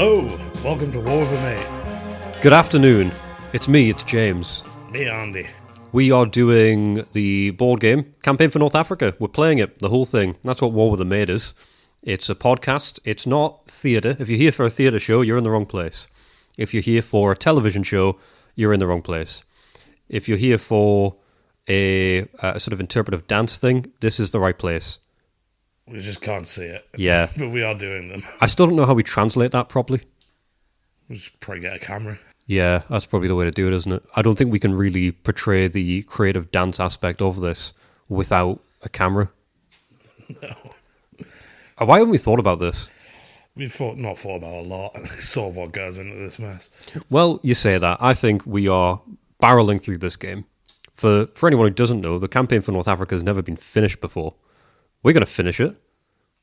Hello, welcome to Movember, mate. Good afternoon. It's James. Me, Andy. We are doing the board game Campaign for North Africa. We're playing it, the whole thing. That's what War with the Maid is. It's a podcast. It's not theatre. If you're here for a theatre show, you're in the wrong place. If you're here for a television show, you're in the wrong place. If you're here for a sort of interpretive dance thing, this is the right place. We just can't see it. Yeah. But we are doing them. I still don't know how we translate that properly. We'll just probably get a camera. Yeah, that's probably the way to do it, isn't it? I don't think we can really portray the creative dance aspect of this without a camera. No. Why haven't we thought about this? We've not thought about a lot. Saw what goes into this mess. Well, you say that. I think we are barreling through this game. For anyone who doesn't know, the Campaign for North Africa has never been finished before. We're going to finish it.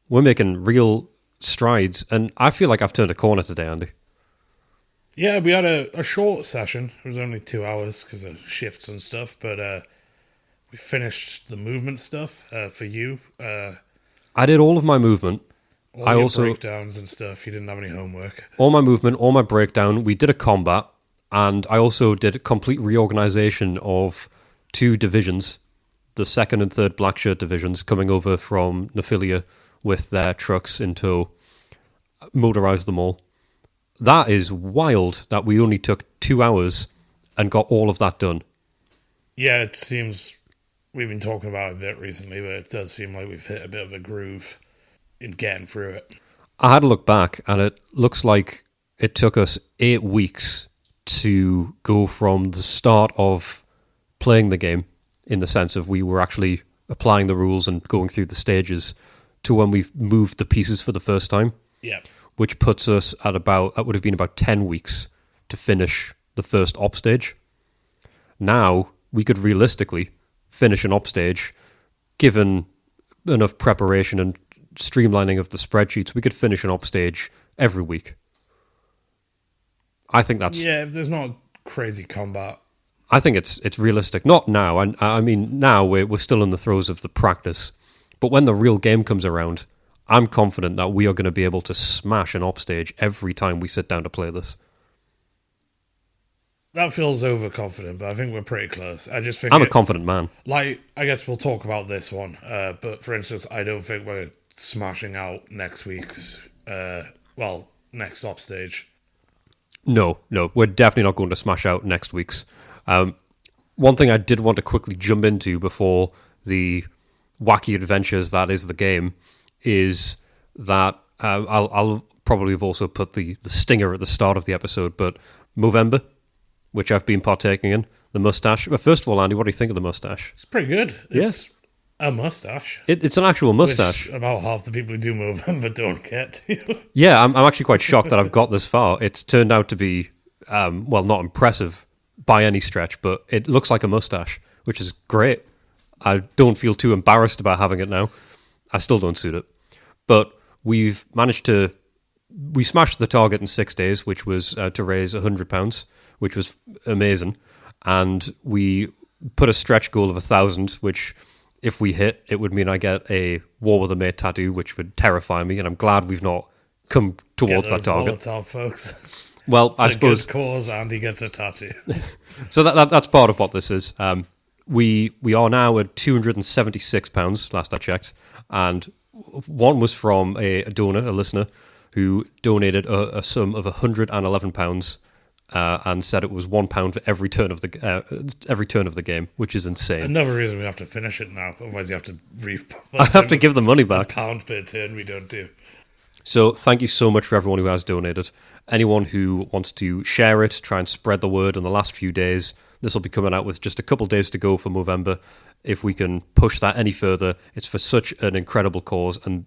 We're making real strides, and I feel like I've turned a corner today, Andy. Yeah, we had a short session. It was only 2 hours because of shifts and stuff, but we finished the movement stuff for you. I did all of my movement. All your breakdowns and stuff. You didn't have any homework. All my movement, all my breakdown. We did a combat, and I also did a complete reorganization of 2 divisions. The 2nd and 3rd Black Shirt divisions coming over from Nephilia with their trucks in tow, motorized them all. That is wild that we only took 2 hours and got all of that done. Yeah, it seems we've been talking about it a bit recently, but it does seem like we've hit a bit of a groove in getting through it. I had a look back, and it looks like it took us 8 weeks to go from the start of playing the game, in the sense of we were actually applying the rules and going through the stages, to when we moved the pieces for the first time. Yeah. Which puts us at that would have been about 10 weeks to finish the first op stage. Now, we could realistically finish an op stage, given enough preparation and streamlining of the spreadsheets, we could finish an op stage every week. I think that's... Yeah, if there's not crazy combat. I think it's realistic. Not now. I mean, now we're still in the throes of the practice. But when the real game comes around, I'm confident that we are going to be able to smash an op stage every time we sit down to play this. That feels overconfident, but I think we're pretty close. I just think I'm a confident man. Like, I guess we'll talk about this one. But for instance, I don't think we're smashing out next week's, next op stage. No, we're definitely not going to smash out next week's. One thing I did want to quickly jump into before the wacky adventures that is the game is that I'll probably have also put the stinger at the start of the episode, but Movember, which I've been partaking in, the moustache. Well, first of all, Andy, what do you think of the moustache? It's pretty good. It's a moustache. It's an actual moustache. Which about half the people who do Movember don't get to. Yeah, I'm actually quite shocked that I've got this far. It's turned out to be, not impressive by any stretch, but it looks like a moustache, which is great. I don't feel too embarrassed about having it now. I still don't suit it. But we've managed to... We smashed the target in 6 days, which was to raise £100, which was amazing. And we put a stretch goal of 1,000, which, if we hit, it would mean I get a War with a Mate tattoo, which would terrify me. And I'm glad we've not come towards that target. Volatile, folks. Well, it's I a suppose... good cause, Andy gets a tattoo. So that's part of what this is. We are now at £276, last I checked. And one was from a donor, a listener, who donated a sum of £111 and said it was £1 for every turn of the game, which is insane. Another reason we have to finish it now, otherwise you have to I have to give the money back. £1 per turn we don't do. So thank you so much for everyone who has donated. Anyone who wants to share it, try and spread the word in the last few days. This will be coming out with just a couple days to go for Movember. If we can push that any further, it's for such an incredible cause. And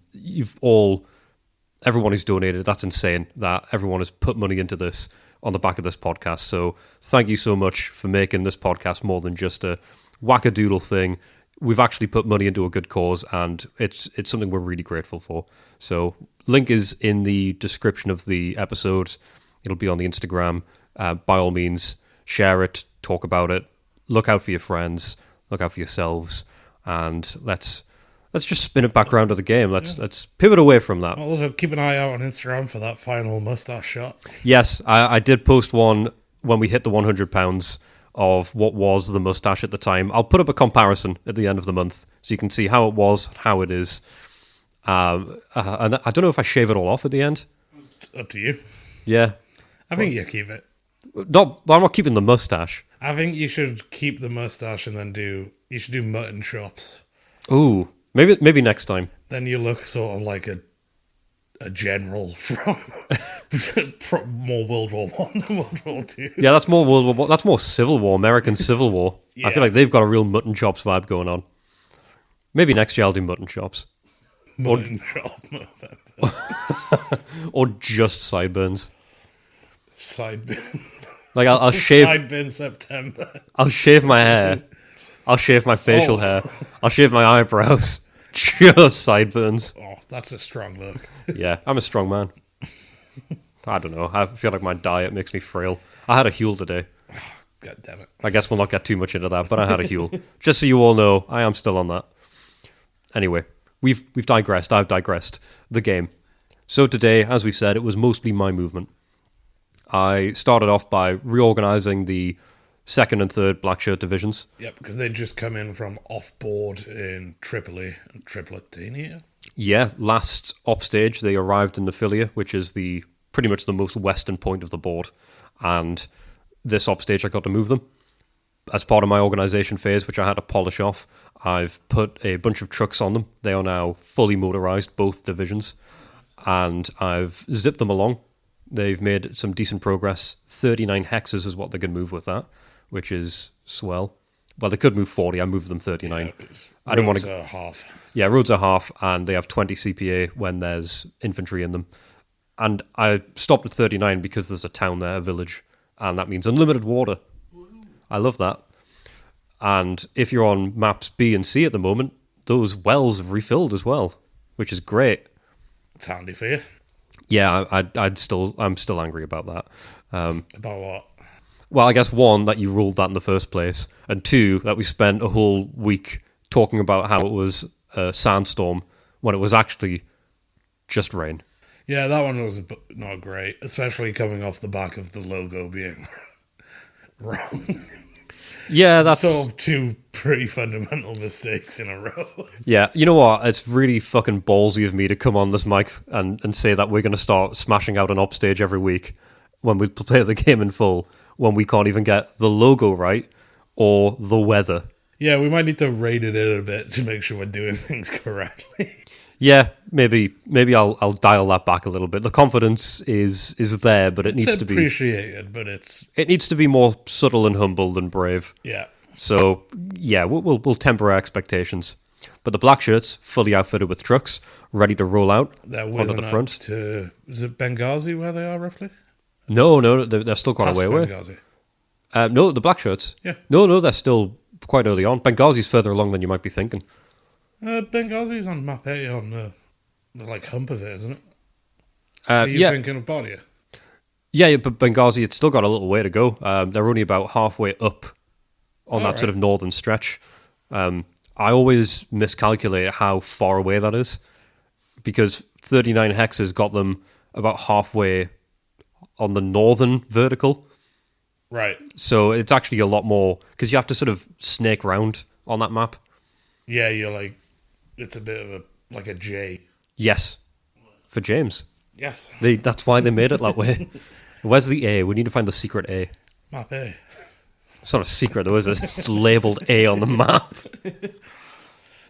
everyone who's donated, that's insane that everyone has put money into this on the back of this podcast. So thank you so much for making this podcast more than just a wackadoodle thing. We've actually put money into a good cause, and it's something we're really grateful for. So link is in the description of the episode. It'll be on the Instagram. By all means, share it, talk about it, look out for your friends, look out for yourselves, and let's let's just spin it back around to the game. Let's pivot away from that. Also, keep an eye out on Instagram for that final mustache shot. Yes, I did post one when we hit the 100 pounds of what was the mustache at the time. I'll put up a comparison at the end of the month so you can see how it was, how it is. And I don't know if I shave it all off at the end. It's up to you. Yeah. I think you keep it. I'm not keeping the mustache. I think you should keep the mustache and then you should do mutton chops. Ooh, maybe next time. Then you look sort of like a general from more World War One than World War Two. Yeah, that's more World War. That's more Civil War, American Civil War. Yeah. I feel like they've got a real mutton chops vibe going on. Maybe next year I'll do mutton chops. Mutton chop Movember. Or just sideburns. Sideburns. Like I'll shave. Sideburn September. I'll shave my hair. I'll shave my facial hair. I'll shave my eyebrows. Just sideburns. Oh, that's a strong look. Yeah, I'm a strong man. I don't know. I feel like my diet makes me frail. I had a Huel today. God damn it. I guess we'll not get too much into that, but I had a Huel. Just so you all know, I am still on that. Anyway, we've digressed. I've digressed. The game. So today, as we said, it was mostly my movement. I started off by reorganizing the second and third black shirt divisions. Yep, because they'd just come in from off board in Tripoli and Tripolitania. Yeah, last op stage they arrived in Nephilia, which is pretty much the most western point of the board, and this op stage I got to move them. As part of my organisation phase, which I had to polish off, I've put a bunch of trucks on them. They are now fully motorised, both divisions, and I've zipped them along. They've made some decent progress. 39 hexes is what they can move with that, which is swell. Well, they could move 40. I moved them 39. Yeah, I don't want to. Roads are half. Yeah, roads are half, and they have 20 CPA when there's infantry in them. And I stopped at 39 because there's a town there, a village, and that means unlimited water. I love that. And if you're on maps B and C at the moment, those wells have refilled as well, which is great. It's handy for you. Yeah, I'm still angry about that. About what? Well, I guess one, that you ruled that in the first place, and two, that we spent a whole week talking about how it was a sandstorm when it was actually just rain. Yeah, that one was not great, especially coming off the back of the logo being wrong. Yeah, that's sort of two pretty fundamental mistakes in a row. Yeah, you know what? It's really fucking ballsy of me to come on this mic and say that we're going to start smashing out an op stage every week when we play the game in full, when we can't even get the logo right or the weather. Yeah, we might need to rate it in a bit to make sure we're doing things correctly. Yeah, maybe I'll dial that back a little bit. The confidence is there, but it needs to be appreciated, but it needs to be more subtle and humble than brave. Yeah. So yeah, we'll temper our expectations. But the black shirts, fully outfitted with trucks, ready to roll out onto the front. Is it Benghazi where they are roughly? No, they're still quite away. Benghazi. No, the black shirts. Yeah. No, they're still quite early on. Benghazi's further along than you might be thinking. Benghazi's on map A on the like hump of it, isn't it? Are you thinking of Bardia? Yeah, but Benghazi, it's still got a little way to go. They're only about halfway up on that sort of northern stretch. I always miscalculate how far away that is, because 39 hexes got them about halfway on the northern vertical. Right. So it's actually a lot more, because you have to sort of snake round on that map. Yeah, you're like, it's a bit of like a J. Yes. For James. Yes. That's why they made it that way. Where's the A? We need to find the secret A. Map A. It's not a secret though, is it? It's labelled A on the map.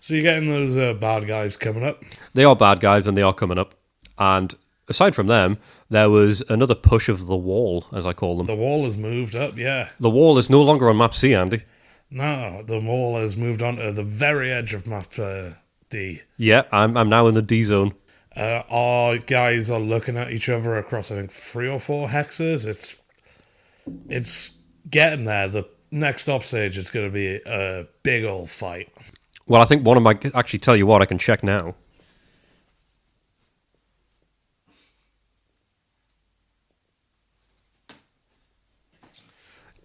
So you're getting those bad guys coming up? They are bad guys and they are coming up. And aside from them, there was another push of the wall, as I call them. The wall has moved up, yeah. The wall is no longer on map C, Andy. No, the wall has moved on to the very edge of map D. Yeah, I'm now in the D zone. Our guys are looking at each other across, I think, 3 or 4 hexes. It's getting there. The next op stage is going to be a big old fight. Well, I think one of my... Actually, tell you what, I can check now.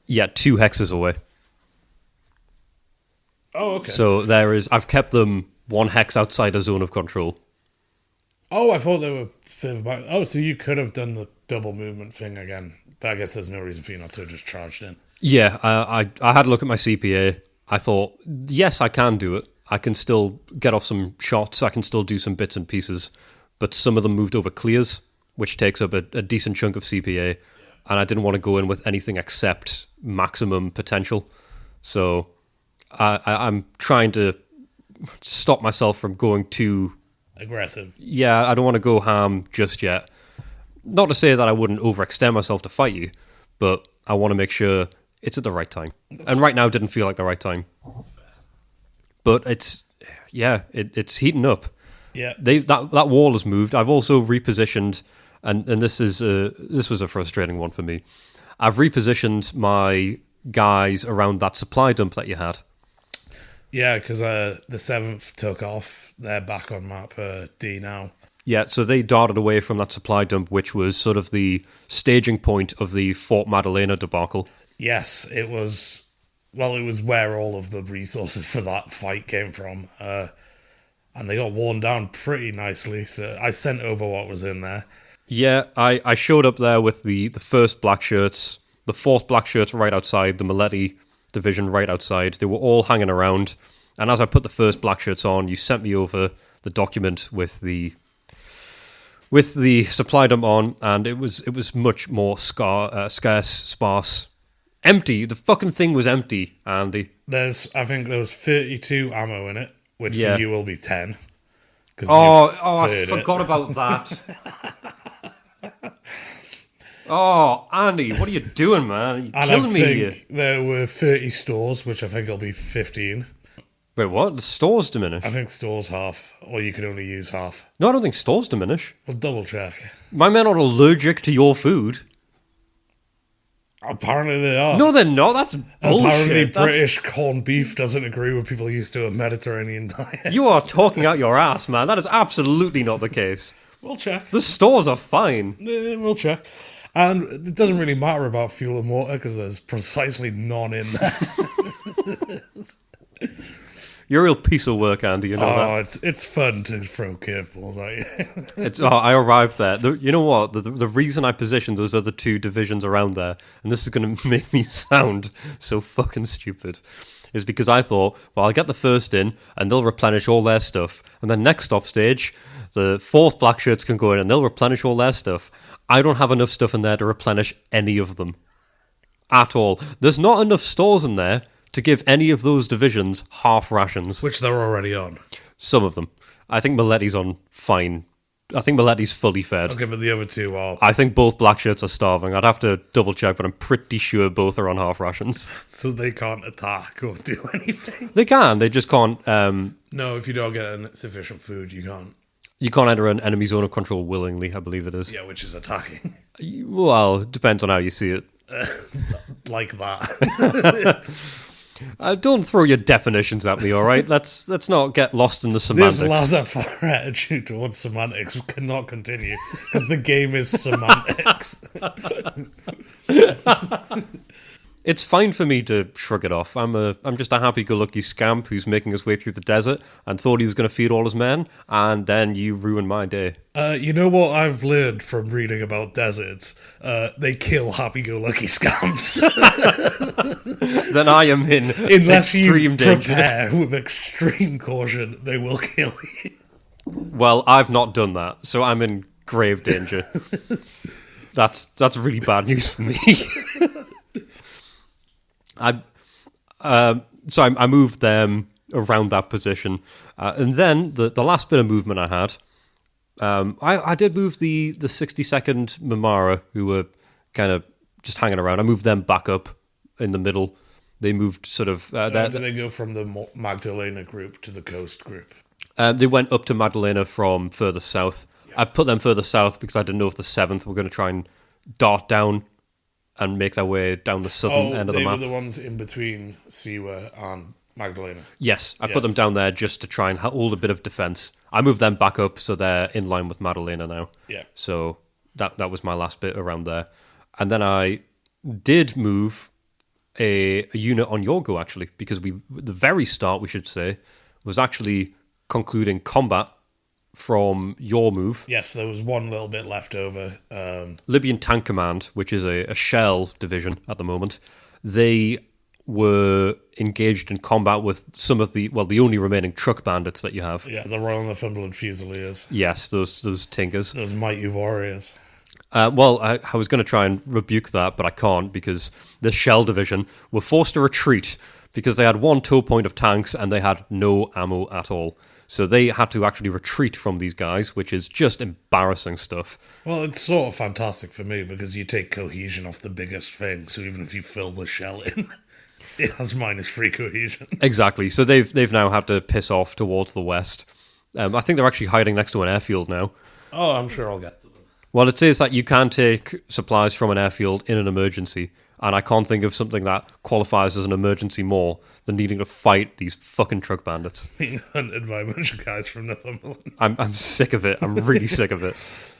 Yeah, 2 hexes away. Oh, okay. So there is... I've kept them one hex outside a zone of control. Oh, I thought they were further back. Oh, so you could have done the double movement thing again. But I guess there's no reason for you not to have just charged in. Yeah, I had a look at my CPA. I thought, yes, I can do it. I can still get off some shots. I can still do some bits and pieces. But some of them moved over clears, which takes up a decent chunk of CPA. And I didn't want to go in with anything except maximum potential. So I'm trying to stop myself from going too aggressive. Yeah, I don't want to go ham just yet. Not to say that I wouldn't overextend myself to fight you, but I want to make sure it's at the right time. And right now didn't feel like the right time. But it's heating up. Yeah. That wall has moved. I've also repositioned, and this was a frustrating one for me. I've repositioned my guys around that supply dump that you had. Yeah, because the 7th took off. They're back on map D now. Yeah, so they darted away from that supply dump, which was sort of the staging point of the Fort Madalena debacle. Yes, it was. Well, it was where all of the resources for that fight came from. And they got worn down pretty nicely, so I sent over what was in there. Yeah, I showed up there with the first black shirts, the 4th black shirts right outside, the Maletti division right outside. They were all hanging around. And as I put the first black shirts on, you sent me over the document with the supply dump on, and it was much more scarce, sparse, empty. The fucking thing was empty, Andy. I think there was 32 ammo in it, which for you will be 10. I forgot about that. Oh, Andy, what are you doing, man? You're killing me here. There were 30 stores, which I think will be 15. Wait, what? The stores diminish? I think stores half, or you can only use half. No, I don't think stores diminish. Well, double check. My men are allergic to your food. Apparently they are. No, they're not. That's bullshit. Apparently British corned beef doesn't agree with people used to a Mediterranean diet. You are talking out your ass, man. That is absolutely not the case. We'll check. The stores are fine. We'll check. And it doesn't really matter about fuel and water because there's precisely none in there. You're a real piece of work, Andy. You know that. It's fun to throw curveballs at you. I arrived there. You know what? The reason I positioned those other 2 divisions around there, and this is going to make me sound so fucking stupid, is because I thought, well, I'll get the first in, and they'll replenish all their stuff, and then next stop stage, the 4th black shirts can go in, and they'll replenish all their stuff. I don't have enough stuff in there to replenish any of them. At all. There's not enough stores in there to give any of those divisions half rations. Which they're already on. Some of them. I think Maletti's on fine. I think Maletti's fully fed. Okay, but the other 2 are... I think both black shirts are starving. I'd have to double check, but I'm pretty sure both are on half rations. So they can't attack or do anything? They can, they just can't... No, if you don't get sufficient food, you can't. You can't enter an enemy zone of control willingly, I believe it is. Yeah, which is attacking. Well, it depends on how you see it. Like that. Don't throw your definitions at me, all right? Let's not get lost in the semantics. This laissez-faire attitude towards semantics cannot continue because the game is semantics. It's fine for me to shrug it off. I'm just a happy-go-lucky scamp who's making his way through the desert and thought he was going to feed all his men, and then you ruined my day. You know what I've learned from reading about deserts? They kill happy-go-lucky scamps. Then I am in Unless extreme you danger. prepare with extreme caution, they will kill you. Well, I've not done that, so I'm in grave danger. That's really bad news for me. So I moved them around that position, and then the last bit of movement I had, I did move the 60-second Mamara, who were kind of just hanging around. I moved them back up in the middle. They moved sort of... Did they go from the Magdalena group to the coast group? They went up to Magdalena from further south. Yes. I put them further south because I didn't know if the 7th were going to try and dart down and make their way down the southern end of the map. They were the ones in between Siwa and Magdalena. Yes, I put them down there just to try and hold a bit of defense. I moved them back up so they're in line with Madalena now. Yeah. So that was my last bit around there. And then I did move a unit on your go, actually, because the very start, we should say, was actually concluding combat from your move. Yes, there was one little bit left over. Libyan Tank Command, which is a shell division at the moment, they were engaged in combat with some of the only remaining truck bandits that you have. Yeah, the Royal Northumberland Fusiliers. Yes, those tinkers. Those mighty warriors. I was going to try and rebuke that, but I can't because the shell division were forced to retreat because they had one tow point of tanks and they had no ammo at all. So they had to actually retreat from these guys, which is just embarrassing stuff. Well, it's sort of fantastic for me because you take cohesion off the biggest thing, so even if you fill the shell in, it has -3 cohesion. Exactly. So they've now had to piss off towards the west. I think they're actually hiding next to an airfield now. Oh, I'm sure I'll get to them. Well, it says that you can take supplies from an airfield in an emergency, and I can't think of something that qualifies as an emergency more than needing to fight these fucking truck bandits. Being hunted by a bunch of guys from Northumberland. I'm sick of it. I'm really sick of it.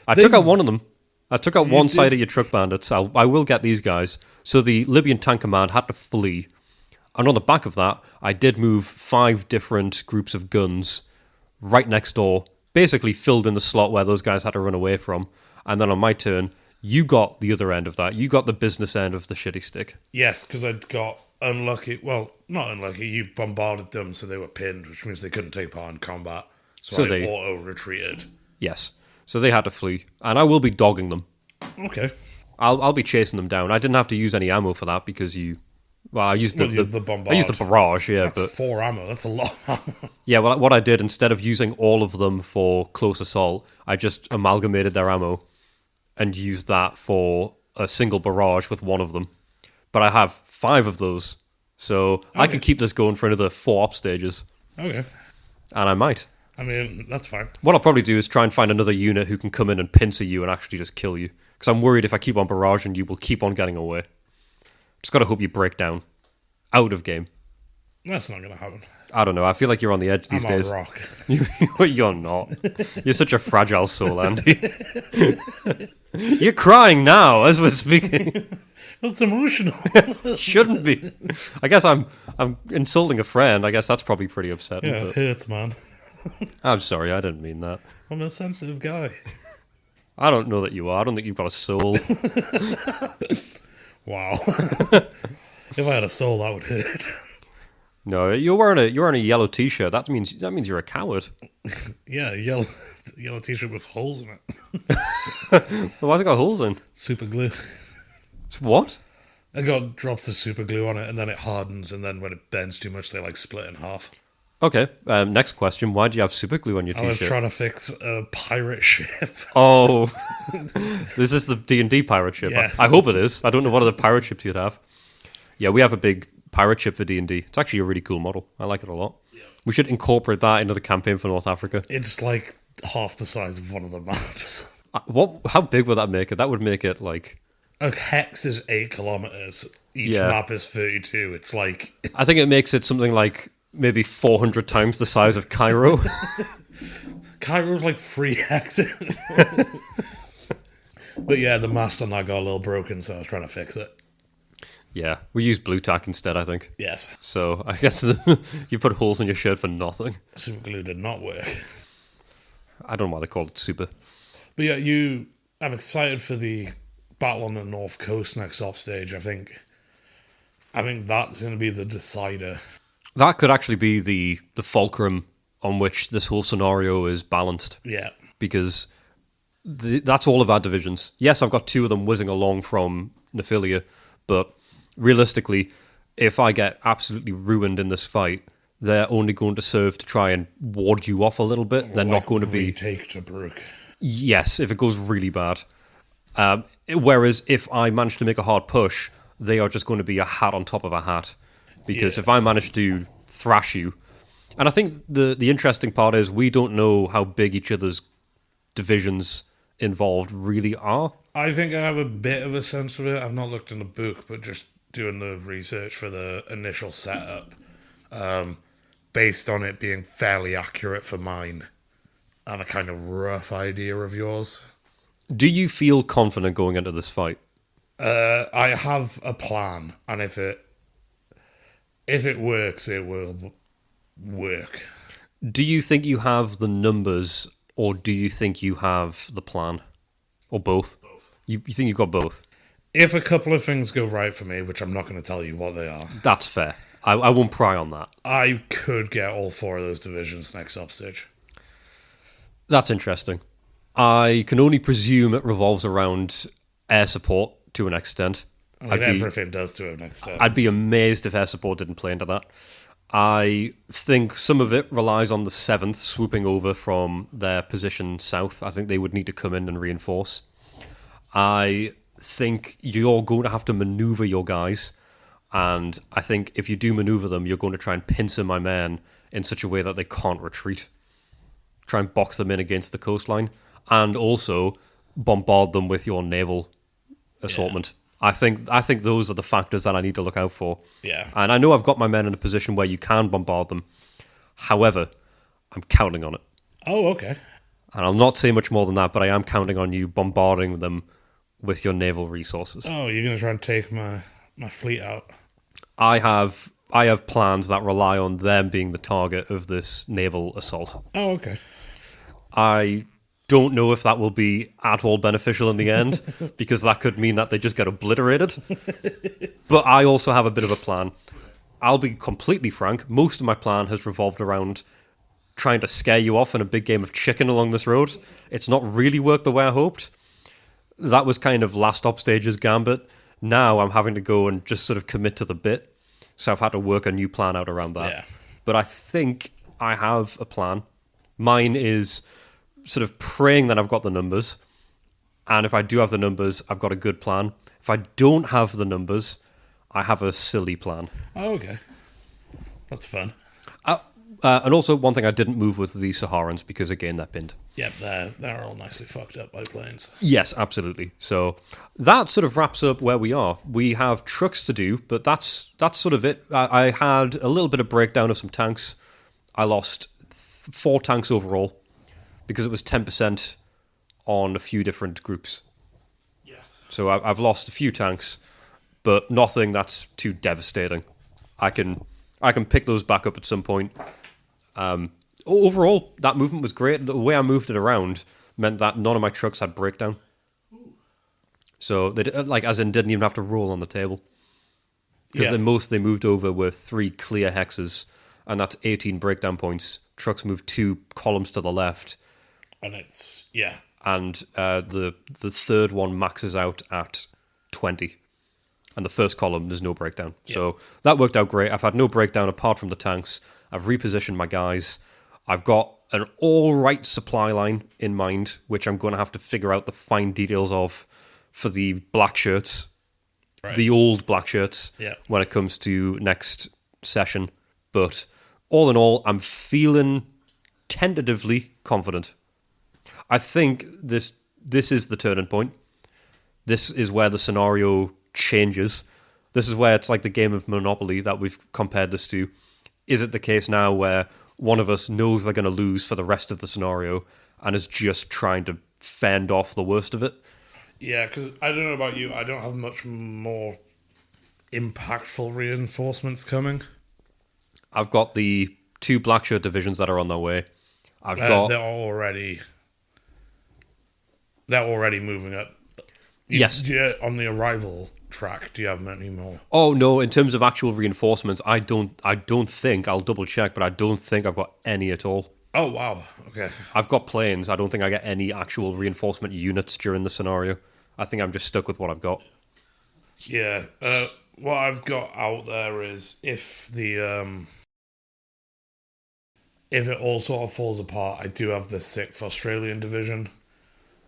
I took out one of them. I took out one side of your truck bandits. I will get these guys. So the Libyan Tank Command had to flee. And on the back of that, I did move 5 different groups of guns right next door, basically filled in the slot where those guys had to run away from. And then on my turn, you got the other end of that. You got the business end of the shitty stick. Yes, because I'd got unlucky. Well, not unlucky. You bombarded them, so they were pinned, which means they couldn't take part in combat. So I they auto-retreated. Yes. So they had to flee. And I will be dogging them. Okay. I'll be chasing them down. I didn't have to use any ammo for that because you... Well, I used the bombard. I used the barrage, yeah. That's 4 ammo. That's a lot of ammo. Yeah, well, what I did, instead of using all of them for close assault, I just amalgamated their ammo and used that for a single barrage with one of them. But I have 5 of those, so okay. I can keep this going for another 4 op stages. Okay. And I might. I mean, that's fine. What I'll probably do is try and find another unit who can come in and pincer you and actually just kill you. Because I'm worried if I keep on barraging you, will keep on getting away. Just got to hope you break down. Out of game. That's not going to happen. I don't know. I feel like you're on the edge these days. I'm a rock. You're not. You're such a fragile soul, Andy. You're crying now as we're speaking. It's emotional. Shouldn't be. I guess I'm insulting a friend. I guess that's probably pretty upsetting. Yeah, it hurts, man. I'm sorry. I didn't mean that. I'm a sensitive guy. I don't know that you are. I don't think you've got a soul. Wow. If I had a soul, that would hurt. No, you're wearing a yellow t-shirt. That means you're a coward. Yeah, yellow t-shirt with holes in it. Well, why's it got holes in? Super glue. What? I got drops of super glue on it, and then it hardens, and then when it bends too much, they like split in half. Okay. Next question: why do you have super glue on your t-shirt? I was trying to fix a pirate ship. Oh, this is the D&D pirate ship. Yes. I hope it is. I don't know what other pirate ships you'd have. Yeah, we have a big pirate ship for D&D. It's actually a really cool model. I like it a lot. Yeah. We should incorporate that into the campaign for North Africa. It's like half the size of one of the maps. How big would that make it? That would make it like... A hex is 8 kilometers. Each map is 32. It's like... I think it makes it something like maybe 400 times the size of Cairo. Cairo's like 3 hexes. But yeah, the mast on that got a little broken, so I was trying to fix it. Yeah, we use blue tack instead, I think. Yes. So I guess you put holes in your shirt for nothing. Super glue did not work. I don't know why they called it super. But yeah, I'm excited for the battle on the North Coast next op stage. I think that's going to be the decider. That could actually be the fulcrum on which this whole scenario is balanced. Yeah. Because that's all of our divisions. Yes, I've got 2 of them whizzing along from Nephilia, but realistically, if I get absolutely ruined in this fight, they're only going to serve to try and ward you off a little bit. They're not going to be... Take to Brook. Yes, if it goes really bad. Whereas if I manage to make a hard push, they are just going to be a hat on top of a hat. Because if I manage to thrash you... And I think the interesting part is we don't know how big each other's divisions involved really are. I think I have a bit of a sense of it. I've not looked in the book, but just doing the research for the initial setup, based on it being fairly accurate for mine, I have a kind of rough idea of yours. Do you feel confident going into this fight? I have a plan, and if it works, it will work. Do you think you have the numbers, or do you think you have the plan? Or both? You think you've got both? If a couple of things go right for me, which I'm not going to tell you what they are, That's fair. I won't pry on that. I could get all 4 of those divisions next upstage. That's interesting. I can only presume it revolves around air support to an extent. I mean, everything does to an extent. I'd be amazed if air support didn't play into that. I think some of it relies on the 7th swooping over from their position south. I think they would need to come in and reinforce. I think you're going to have to maneuver your guys, and I think if you do maneuver them, you're going to try and pincer my men in such a way that they can't retreat. Try and box them in against the coastline, and also bombard them with your naval assortment. I think those are the factors that I need to look out for. Yeah. And I know I've got my men in a position where you can bombard them. However, I'm counting on it. Oh, okay. And I'll not say much more than that, but I am counting on you bombarding them with your naval resources. Oh, you're going to try and take my fleet out? I have plans that rely on them being the target of this naval assault. Oh, okay. I don't know if that will be at all beneficial in the end, because that could mean that they just get obliterated. But I also have a bit of a plan. I'll be completely frank, most of my plan has revolved around trying to scare you off in a big game of chicken along this road. It's not really worked the way I hoped. That was kind of last op stage's gambit. Now I'm having to go and just sort of commit to the bit. So I've had to work a new plan out around that. Yeah. But I think I have a plan. Mine is sort of praying that I've got the numbers. And if I do have the numbers, I've got a good plan. If I don't have the numbers, I have a silly plan. Oh, okay. That's fun. And also, one thing I didn't move was the Saharans, because again, they're pinned. Yep, they're all nicely fucked up by planes. Yes, absolutely. So that sort of wraps up where we are. We have trucks to do, but that's sort of it. I had a little bit of breakdown of some tanks. I lost 4 tanks overall, because it was 10% on a few different groups. Yes. So I've lost a few tanks, but nothing that's too devastating. I can pick those back up at some point. Overall, that movement was great. The way I moved it around meant that none of my trucks had breakdown. So they didn't even have to roll on the table. Because the most they moved over were 3 clear hexes, and that's 18 breakdown points. Trucks moved 2 columns to the left. And it's, yeah. And the third one maxes out at 20. And the first column, there's no breakdown. Yeah. So that worked out great. I've had no breakdown apart from the tanks. I've repositioned my guys. I've got an all-right supply line in mind, which I'm going to have to figure out the fine details of for the black shirts, the old black shirts, when it comes to next session. But all in all, I'm feeling tentatively confident. I think this is the turning point. This is where the scenario changes. This is where it's like the game of Monopoly that we've compared this to. Is it the case now where one of us knows they're going to lose for the rest of the scenario and is just trying to fend off the worst of it? Yeah, because I don't know about you, I don't have much more impactful reinforcements coming. I've got the 2 black shirt divisions that are on their way. They're already moving up. Yes. On the arrival track, do you have many more? Oh no, in terms of actual reinforcements, I don't think, I'll double check, but I don't think I've got any at all. Oh wow, okay. I've got planes. I don't think I get any actual reinforcement units during the scenario. I think I'm just stuck with what I've got. Yeah, what I've got out there is if it all sort of falls apart, I do have the 6th Australian Division,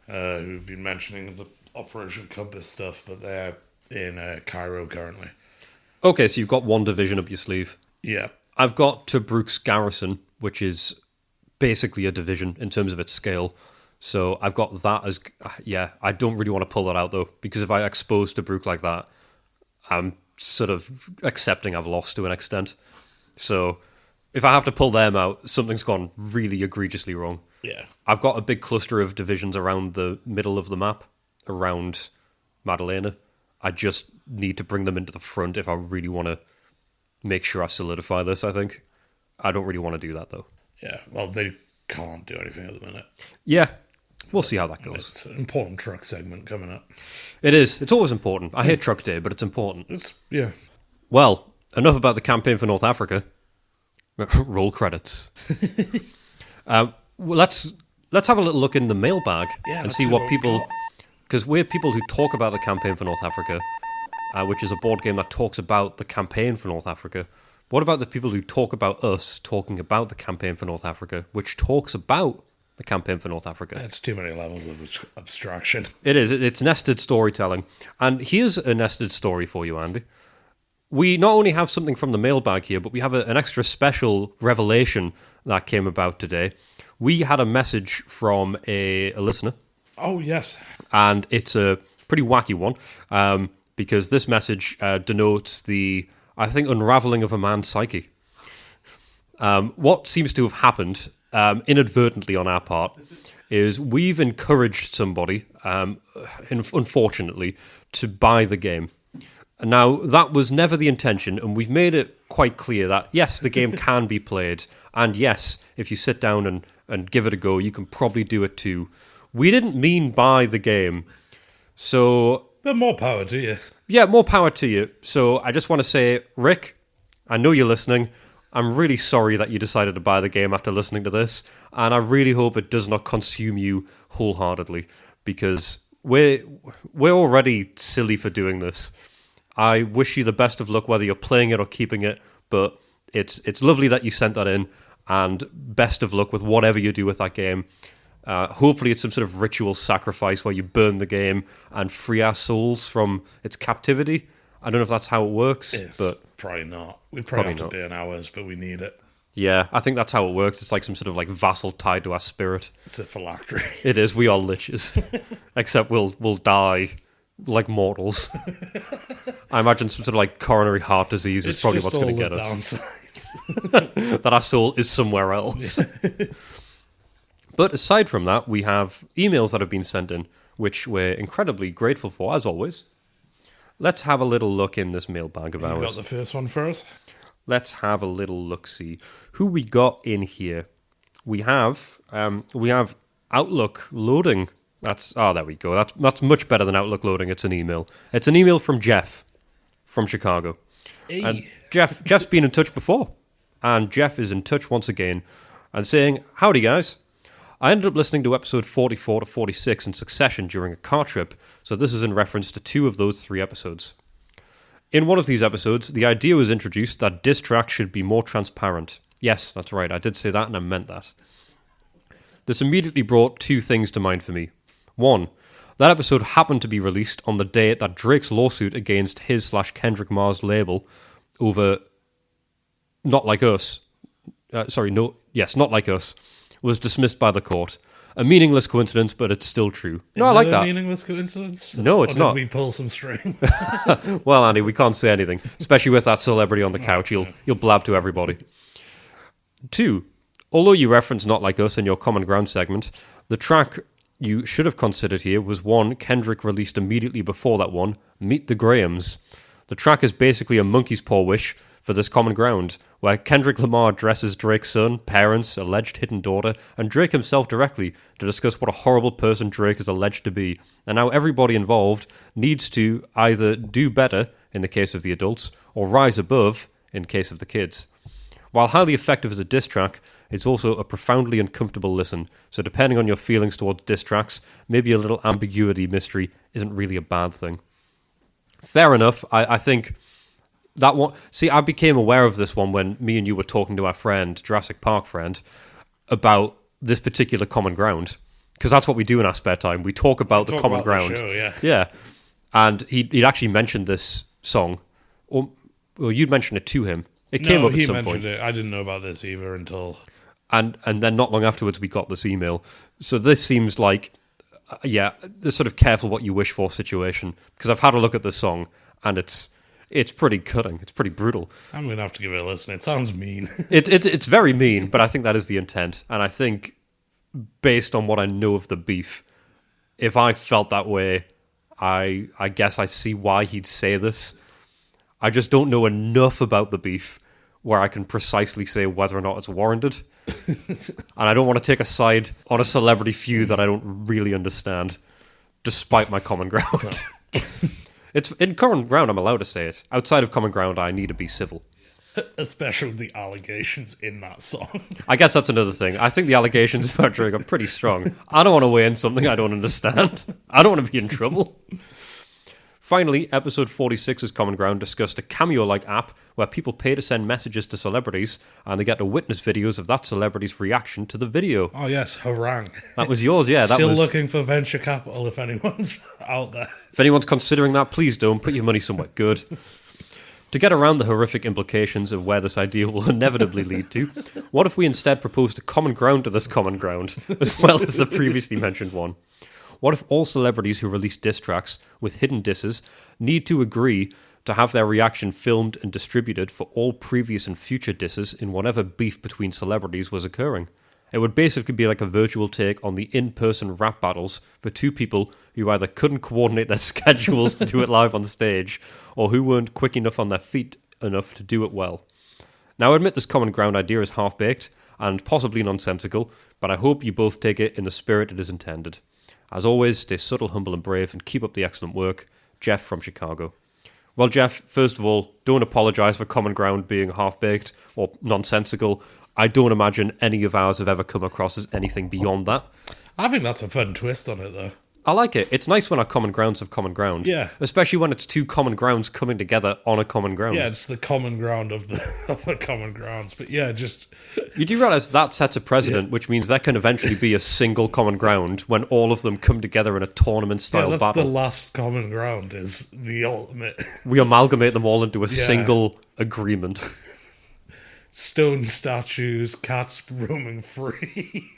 who've been mentioning the Operation Compass stuff, but they're in Cairo currently. Okay, so you've got 1 division up your sleeve. Yeah. I've got Tobruk's garrison, which is basically a division in terms of its scale. So I've got that as... Yeah, I don't really want to pull that out, though, because if I expose Tobruk like that, I'm sort of accepting I've lost to an extent. So if I have to pull them out, something's gone really egregiously wrong. Yeah. I've got a big cluster of divisions around the middle of the map, around Madalena. I just need to bring them into the front if I really want to make sure I solidify this, I think. I don't really want to do that, though. Yeah, well, they can't do anything at the minute. Yeah, we'll see how that goes. It's an important truck segment coming up. It is. It's always important. I hate Truck Day, but it's important. Yeah. Well, enough about the campaign for North Africa. Roll credits. Well, let's have a little look in the mailbag and see what people... Because we're people who talk about the campaign for North Africa, which is a board game that talks about the campaign for North Africa. What about the people who talk about us talking about the campaign for North Africa, which talks about the campaign for North Africa? It's too many levels of abstraction. It is. It's nested storytelling. And here's a nested story for you, Andy. We not only have something from the mailbag here, but we have an extra special revelation that came about today. We had a message from a listener. Oh, yes. And it's a pretty wacky one, because this message denotes the, I think, unraveling of a man's psyche. What seems to have happened, inadvertently on our part, is we've encouraged somebody, unfortunately, to buy the game. Now, that was never the intention, and we've made it quite clear that, yes, the game can be played, and yes, if you sit down and give it a go, you can probably do it too. We didn't mean buy the game, so... But more power to you. Yeah, more power to you. So I just want to say, Rick, I know you're listening. I'm really sorry that you decided to buy the game after listening to this, and I really hope it does not consume you wholeheartedly, because we're already silly for doing this. I wish you the best of luck, whether you're playing it or keeping it, but it's lovely that you sent that in, and best of luck with whatever you do with that game. Hopefully it's some sort of ritual sacrifice where you burn the game and free our souls from its captivity. I don't know if that's how it works, but probably not. We probably have to burn ours, but we need it. Yeah, I think that's how it works. It's like some sort of like vassal tied to our spirit. It's a phylactery. It is. We are liches, except we'll die like mortals. I imagine some sort of like coronary heart disease is probably what's going to get us. That our soul is somewhere else. But aside from that, we have emails that have been sent in, which we're incredibly grateful for, as always. Let's have a little look in this mailbag of ours. You got the first one for us? Let's have a little look-see. Who we got in here? We have Outlook loading. There we go. That's much better than Outlook loading. It's an email. It's an email from Jeff from Chicago. Hey. And Jeff's been in touch before, and Jeff is in touch once again and saying, "Howdy, guys. I ended up listening to episode 44 to 46 in succession during a car trip, so this is in reference to 2 of those 3 episodes. In one of these episodes, the idea was introduced that diss tracks should be more transparent. Yes, that's right, I did say that and I meant that. This immediately brought 2 things to mind for me. 1, that episode happened to be released on the day that Drake's lawsuit against his/Kendrick Lamar's label over Not Like Us, Not Like Us, was dismissed by the court. A meaningless coincidence, but it's still true. No, I like that. A meaningless coincidence? No, it's not. Did we pull some strings? Well, Andy, we can't say anything, especially with that celebrity on the couch. You'll blab to everybody. 2, although you reference Not Like Us in your Common Ground segment, the track you should have considered here was one Kendrick released immediately before that one, Meet the Grahams. The track is basically a monkey's paw wish for this Common Ground, where Kendrick Lamar addresses Drake's son, parents, alleged hidden daughter, and Drake himself directly to discuss what a horrible person Drake is alleged to be, and how everybody involved needs to either do better, in the case of the adults, or rise above, in case of the kids. While highly effective as a diss track, it's also a profoundly uncomfortable listen, so depending on your feelings towards diss tracks, maybe a little ambiguity mystery isn't really a bad thing. Fair enough, I think... That one, see, I became aware of this one when me and you were talking to our friend, Jurassic Park friend, about this particular Common Ground. Because that's what we do in our spare time. We talk about the Common Ground. The show, yeah. And he'd actually mentioned this song. Or you'd mentioned it to him. It came up at some point. It. I didn't know about this either until... And then not long afterwards, we got this email. So this seems like, the sort of careful what you wish for situation. Because I've had a look at this song, and it's pretty cutting. It's pretty brutal. I'm going to have to give it a listen. It sounds mean. It's very mean, but I think that is the intent. And I think, based on what I know of the beef, if I felt that way, I guess I see why he'd say this. I just don't know enough about the beef where I can precisely say whether or not it's warranted. And I don't want to take a side on a celebrity feud that I don't really understand, despite my common ground. It's in common ground, I'm allowed to say it. Outside of common ground, I need to be civil. Especially the allegations in that song. I guess that's another thing. I think the allegations about Drake are pretty strong. I don't want to weigh in something I don't understand. I don't want to be in trouble. Finally, episode 46's Common Ground discussed a Cameo-like app where people pay to send messages to celebrities and they get to witness videos of that celebrity's reaction to the video. Oh yes, Harangue. That was yours, yeah. Still looking for venture capital if anyone's out there. If anyone's considering that, please don't. Put your money somewhere good. To get around the horrific implications of where this idea will inevitably lead to, what if we instead proposed a common ground to this common ground, as well as the previously mentioned one? What if all celebrities who release diss tracks with hidden disses need to agree to have their reaction filmed and distributed for all previous and future disses in whatever beef between celebrities was occurring? It would basically be like a virtual take on the in-person rap battles for two people who either couldn't coordinate their schedules to do it live on stage, or who weren't quick enough on their feet enough to do it well. Now, I admit this common ground idea is half-baked and possibly nonsensical, but I hope you both take it in the spirit it is intended. As always, stay subtle, humble and brave, and keep up the excellent work. Jeff from Chicago. Well, Jeff, first of all, don't apologise for common ground being half-baked or nonsensical. I don't imagine any of ours have ever come across as anything beyond that. I think that's a fun twist on it, though. I like it. It's nice when our common grounds have common ground. Yeah. Especially when it's two common grounds coming together on a common ground. Yeah, it's the common ground of the common grounds. But yeah, just... You do realise that sets a precedent, which means there can eventually be a single common ground when all of them come together in a tournament-style that's battle. the last common ground, is the ultimate. We amalgamate them all into a single agreement. Stone statues, cats roaming free,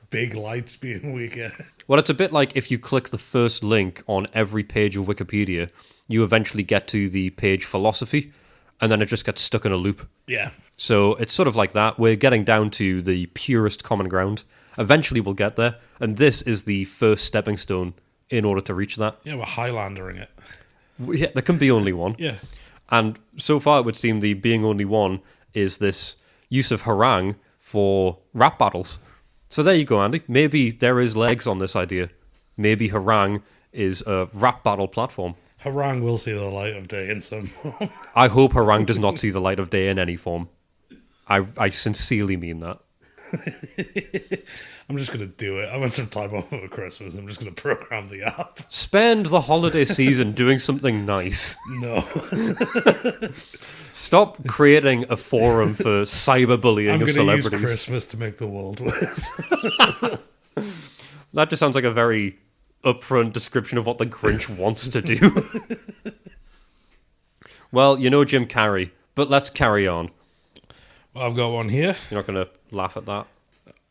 big lights being weaker. Well, it's a bit like if you click the first link on every page of Wikipedia, you eventually get to the page philosophy, and then it just gets stuck in a loop. Yeah. So it's sort of like that. We're getting down to the purest common ground. Eventually we'll get there, and this is the first stepping stone in order to reach that. Yeah, we're Highlandering it. Yeah, there can be only one. Yeah. And so far it would seem the being only one is this use of harangue for rap battles. So there you go, Andy. Maybe there is legs on this idea. Maybe harangue is a rap battle platform. Harangue will see the light of day in some form. I hope harangue does not see the light of day in any form. I sincerely mean that. I'm just going to do it. I want some time off over Christmas. I'm just going to program the app. Spend the holiday season doing something nice. No. Stop creating a forum for cyberbullying of celebrities. I'm going to use Christmas to make the world worse. That just sounds like a very upfront description of what the Grinch wants to do. Well, you know Jim Carrey, but let's carry on. Well, I've got one here. You're not going to laugh at that.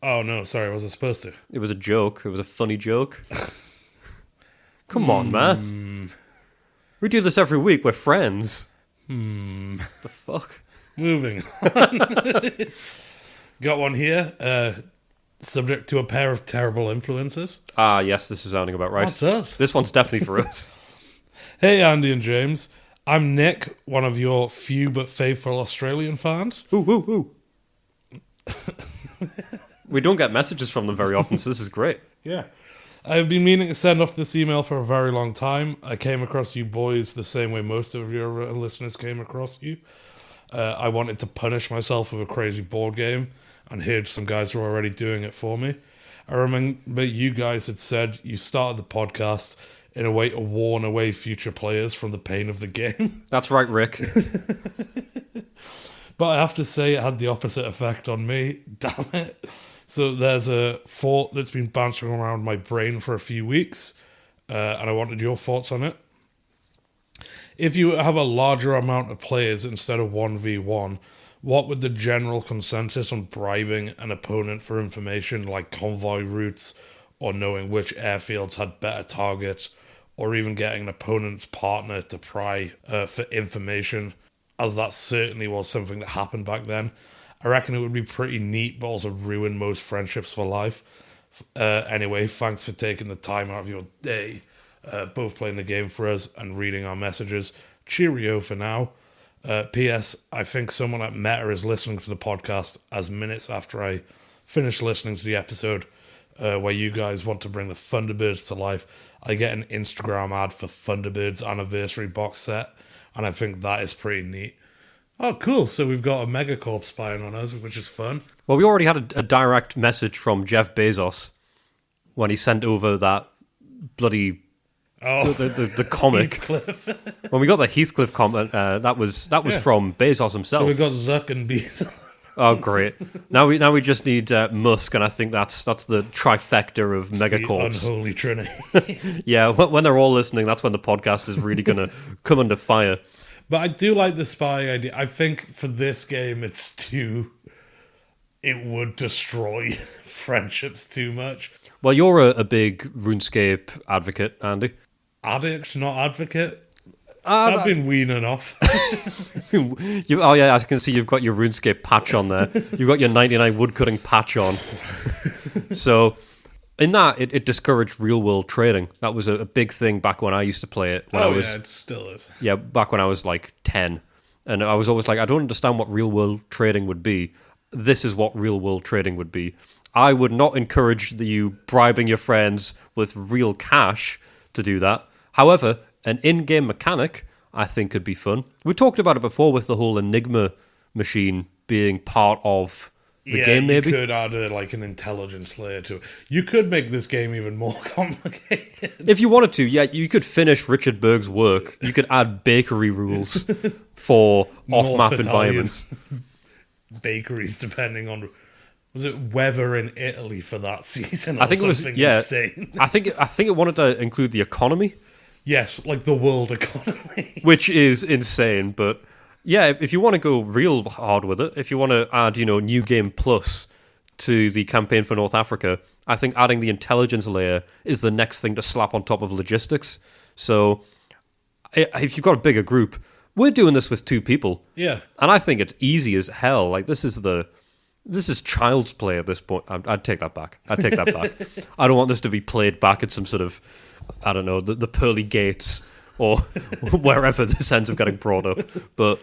Oh, no, sorry, was I supposed to? It was a joke. It was a funny joke. Come on, man. We do this every week. We're friends. The fuck? Moving on. Got one here. Subject to a pair of terrible influences. Ah, yes, this is sounding about right. That's us. This one's definitely for us. Hey, Andy and James. I'm Nick, one of your few but faithful Australian fans. Ooh. We don't get messages from them very often, so this is great. Yeah. I've been meaning to send off this email for a very long time. I came across you boys the same way most of your listeners came across you. I wanted to punish myself with a crazy board game, and heard some guys were already doing it for me. I remember you guys had said you started the podcast in a way to warn away future players from the pain of the game. That's right, Rick. But I have to say it had the opposite effect on me. Damn it. So there's a thought that's been bouncing around my brain for a few weeks, and I wanted your thoughts on it. If you have a larger amount of players instead of 1v1, what would the general consensus on bribing an opponent for information like convoy routes, or knowing which airfields had better targets, or even getting an opponent's partner to pry for information, as that certainly was something that happened back then. I reckon it would be pretty neat, but also ruin most friendships for life. Anyway, thanks for taking the time out of your day, both playing the game for us and reading our messages. Cheerio for now. P.S. I think someone at Meta is listening to the podcast as minutes after I finish listening to the episode where you guys want to bring the Thunderbirds to life. I get an Instagram ad for Thunderbirds anniversary box set, and I think that is pretty neat. Oh, cool. So we've got a Megacorp spying on us, which is fun. Well, we already had a direct message from Jeff Bezos when he sent over that bloody the comic. When we got the Heathcliff comment, that was from Bezos himself. So we've got Zuck and Bezos. Oh, great! Now we just need Musk, and I think that's the trifecta of Megacorps. The unholy trinity. Yeah, when they're all listening, that's when the podcast is really going to come under fire. But I do like the spy idea. I think for this game, it would destroy friendships too much. Well, you're a big RuneScape advocate, Andy. Addict, not advocate. I've been weaning off. Oh yeah, I can see you've got your RuneScape patch on there. You've got your 99 woodcutting patch on. So, in that, it discouraged real-world trading. That was a big thing back when I used to play it. Yeah, it still is. Yeah, back when I was like 10. And I was always like, I don't understand what real-world trading would be. This is what real-world trading would be. I would not encourage you bribing your friends with real cash to do that. However, an in-game mechanic, I think, could be fun. We talked about it before with the whole Enigma machine being part of the game, maybe. You could add an intelligence layer to it. You could make this game even more complicated. If you wanted to, yeah, you could finish Richard Berg's work. You could add bakery rules for off-map environments. Bakeries, depending on... Was it weather in Italy for that season? I think it was, yeah. Insane? I think it wanted to include the economy. Yes, like the world economy. Which is insane, but yeah, if you want to go real hard with it, if you want to add, New Game Plus to the campaign for North Africa, I think adding the intelligence layer is the next thing to slap on top of logistics. So if you've got a bigger group, we're doing this with 2 people. Yeah. And I think it's easy as hell. Like, this is child's play at this point. I'd take that back. I don't want this to be played back at some sort of, I don't know, the pearly gates or wherever this ends up getting brought up. But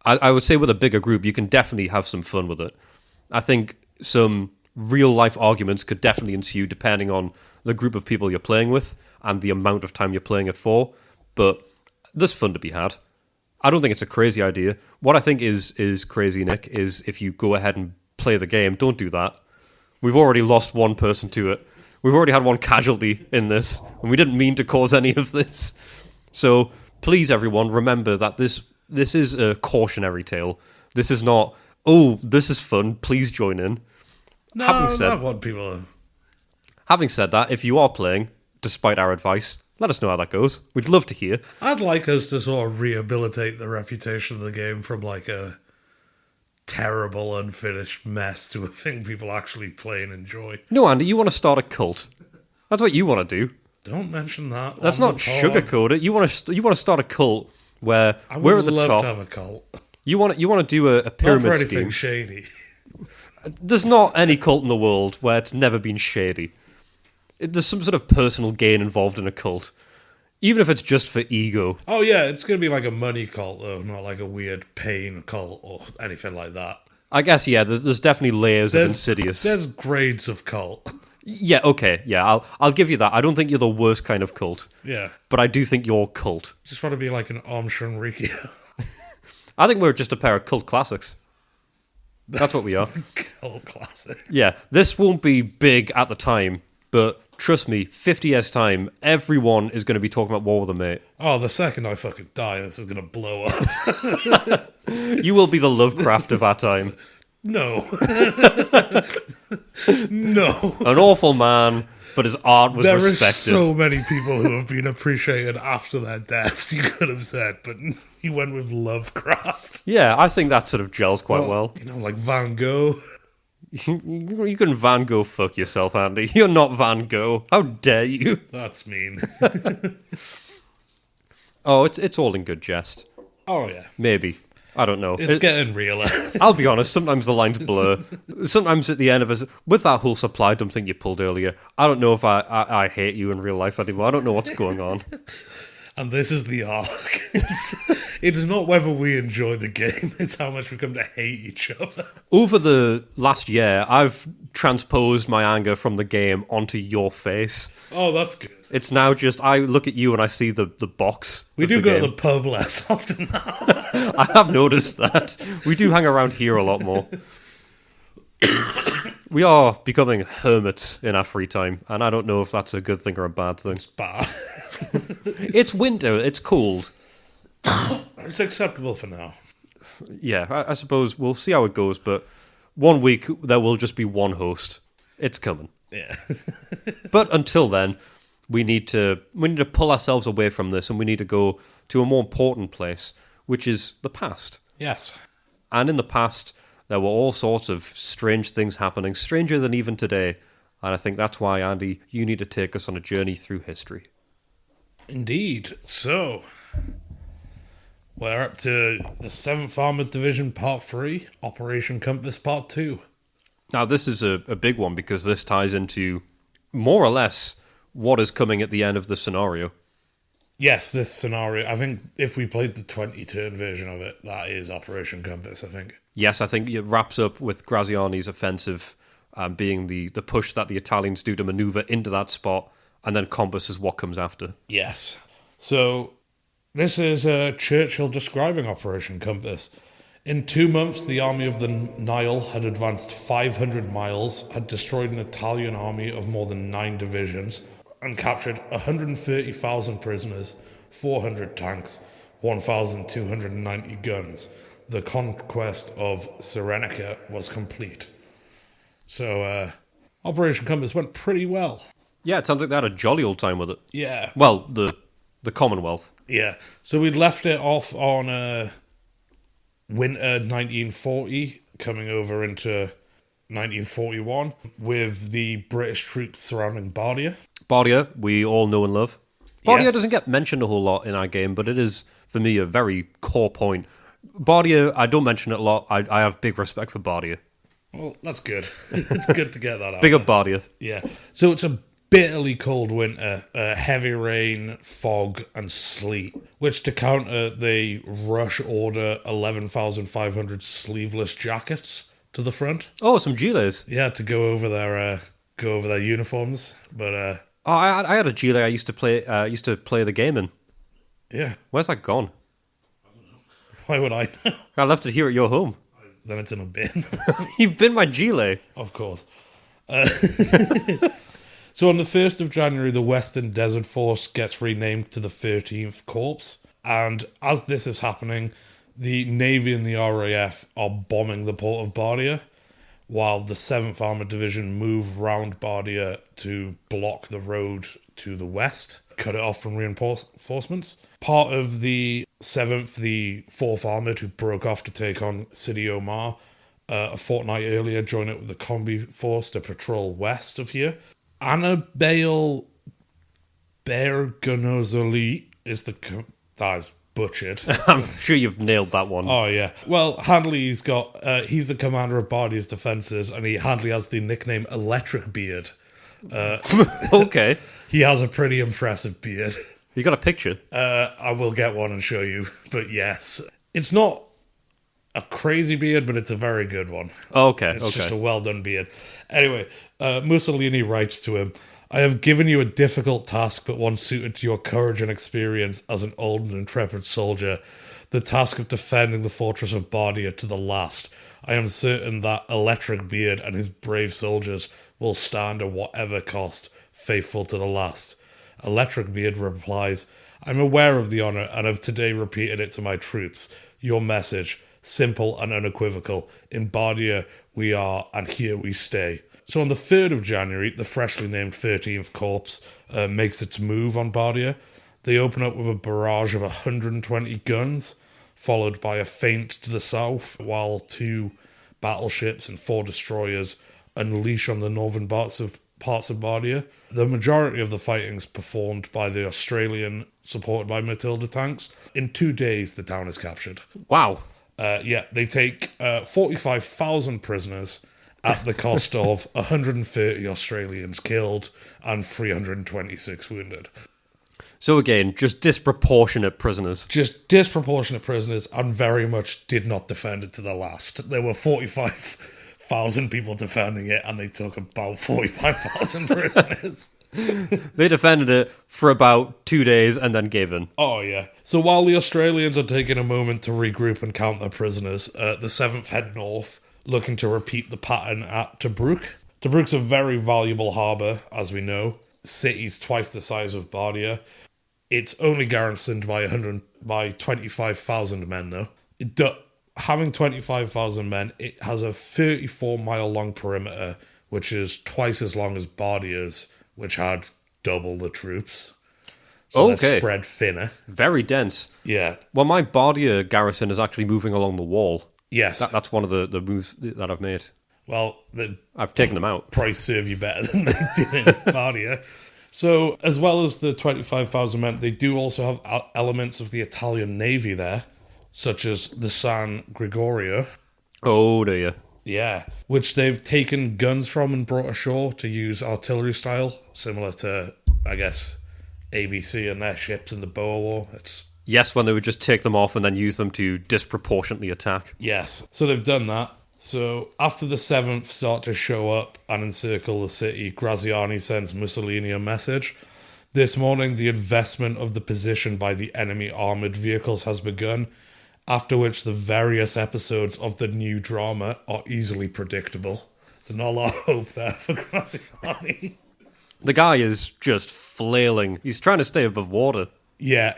I would say with a bigger group, you can definitely have some fun with it. I think some real-life arguments could definitely ensue depending on the group of people you're playing with and the amount of time you're playing it for. But there's fun to be had. I don't think it's a crazy idea. What I think is crazy, Nick, is if you go ahead and play the game, don't do that. We've already lost one person to it. We've already had one casualty in this, and we didn't mean to cause any of this. So please, everyone, remember that this is a cautionary tale. This is not, oh, this is fun, please join in. No, not what people are. Having said that, if you are playing, despite our advice, let us know how that goes. We'd love to hear. I'd like us to sort of rehabilitate the reputation of the game from like a terrible, unfinished mess to a thing people actually play and enjoy. No, Andy, you want to start a cult. That's what you want to do. Don't mention that. That's not sugarcoat it. You want to start a cult where we're at the top. I would love to have a cult. You want to do a pyramid not for scheme. anything shady. There's not any cult in the world where it's never been shady. There's some sort of personal gain involved in a cult. Even if it's just for ego. Oh yeah, it's going to be like a money cult though, not like a weird pain cult or anything like that. I guess, yeah, there's definitely layers of insidious. There's grades of cult. Yeah, okay, yeah, I'll give you that. I don't think you're the worst kind of cult. Yeah. But I do think you're cult. Just want to be like an Omshunrikyo. I think we're just a pair of cult classics. That's what we are. Cult classic. Yeah, this won't be big at the time, but trust me, 50 years' time, everyone is going to be talking about War with a Mate. Oh, the second I fucking die, this is going to blow up. You will be the Lovecraft of our time. No. No. An awful man, but his art was respected. There are so many people who have been appreciated after their deaths, you could have said, but he went with Lovecraft. Yeah, I think that sort of gels quite well. You know, like Van Gogh. You can Van Gogh fuck yourself, Andy. You're not Van Gogh. How dare you? That's mean. Oh, it's all in good jest. Oh, yeah. Maybe. I don't know. It's getting realer. I'll be honest, sometimes the lines blur. Sometimes at the end of it, with that whole supply dump thing you pulled earlier, I don't know if I hate you in real life anymore. I don't know what's going on. And this is the arc. It's not whether we enjoy the game, it's how much we come to hate each other. Over the last year, I've transposed my anger from the game onto your face. Oh, that's good. It's now just, I look at you and I see the box. We do the go game. to the pub less often now. I have noticed that. We do hang around here a lot more. We are becoming hermits in our free time, and I don't know if that's a good thing or a bad thing. It's bad. It's winter, it's cold. It's acceptable for now. Yeah, I suppose we'll see how it goes, but 1 week there will just be one host. It's coming. Yeah. But until then, we need to pull ourselves away from this, and we need to go to a more important place, which is the past. Yes. And in the past, there were all sorts of strange things happening, stranger than even today. And I think that's why, Andy, you need to take us on a journey through history. Indeed. So, we're up to the 7th Armoured Division Part 3, Operation Compass Part 2. Now, this is a big one because this ties into more or less what is coming at the end of the scenario. Yes, this scenario, I think if we played the 20-turn version of it, that is Operation Compass, I think. Yes, I think it wraps up with Graziani's offensive being the push that the Italians do to maneuver into that spot, and then Compass is what comes after. Yes. So, this is Churchill describing Operation Compass. In 2 months, the army of the Nile had advanced 500 miles, had destroyed an Italian army of more than 9 divisions, and captured 130,000 prisoners, 400 tanks, 1,290 guns. The conquest of Cyrenaica was complete. So, Operation Compass went pretty well. Yeah, it sounds like they had a jolly old time with it. Yeah. Well, the Commonwealth. Yeah. So we'd left it off on winter 1940, coming over into 1941, with the British troops surrounding Bardia. Bardia, we all know and love. Bardia Yes. doesn't get mentioned a whole lot in our game, but it is, for me, a very core point. Bardia, I don't mention it a lot. I have big respect for Bardia. Well, that's good. It's good to get that out. Big up Bardia. Yeah. So it's a bitterly cold winter, heavy rain, fog, and sleet, which to counter, they rush order 11,500 sleeveless jackets to the front. Oh, some gilets. Yeah, to go over their uniforms. But I had a gilet I used to play the game in. yeah, Where's that gone? why would I know? I left it here at your home. Then it's in a bin. You've been my gilet. Of course. So on the 1st of January, the Western Desert Force gets renamed to the 13th Corps. And as this is happening, the Navy and the RAF are bombing the port of Bardia, while the 7th Armoured Division move round Bardia to block the road to the west, cut it off from reinforcements. Part of the 7th, the 4th Armoured, who broke off to take on Sidi Omar, a fortnight earlier joined it with the Combi Force to patrol west of here. Annabelle Bergonozoli is the... That is butchered. I'm sure you've nailed that one. Oh, yeah. Well, Handley's got... he's the commander of Bardia's defences, and Handley has the nickname Electric Beard. Okay. He has a pretty impressive beard. You got a picture? I will get one and show you, but yes. It's not a crazy beard, but it's a very good one. Okay, It's okay. just a well-done beard. Anyway, Mussolini writes to him, I have given you a difficult task, but one suited to your courage and experience as an old and intrepid soldier. The task of defending the fortress of Bardia to the last. I am certain that Electric Beard and his brave soldiers will stand at whatever cost, faithful to the last. Electric Beard replies, I'm aware of the honour and have today repeated it to my troops. Your message, simple and unequivocal. In Bardia we are, and here we stay. So on the 3rd of January, the freshly named 13th Corps makes its move on Bardia. They open up with a barrage of 120 guns, followed by a feint to the south, while 2 battleships and 4 destroyers unleash on the northern parts of Bardia. The majority of the fighting is performed by the Australian, supported by Matilda tanks. In 2 days, the town is captured. Wow. They take 45,000 prisoners at the cost of 130 Australians killed and 326 wounded. So again, just disproportionate prisoners. Just disproportionate prisoners, and very much did not defend it to the last. There were 45,000 people defending it, and they took about 45,000 prisoners. They defended it for about 2 days and then gave in. Oh, yeah. So while the Australians are taking a moment to regroup and count their prisoners, the 7th head north, looking to repeat the pattern at Tobruk. Tobruk's a very valuable harbour, as we know. City's twice the size of Bardia. It's only garrisoned by 25,000 men, though. Having 25,000 men, it has a 34-mile-long perimeter, which is twice as long as Bardia's, which had double the troops. So they're spread thinner. Very dense. Yeah. Well, my Bardia garrison is actually moving along the wall. Yes. That's one of the moves that I've made. Well, I've taken them out. Probably serve you better than they did in Bardia. So, as well as the 25,000 men, they do also have elements of the Italian Navy there, such as the San Gregorio. Oh, dear. Yeah, which they've taken guns from and brought ashore to use artillery style, similar to, I guess, ABC and their ships in the Boer War. Yes, when they would just take them off and then use them to disproportionately attack. Yes, so they've done that. So after the 7th start to show up and encircle the city, Graziani sends Mussolini a message. This morning, the investment of the position by the enemy armoured vehicles has begun, after which the various episodes of the new drama are easily predictable. So not a lot of hope there for Graziani. The guy is just flailing. He's trying to stay above water. Yeah,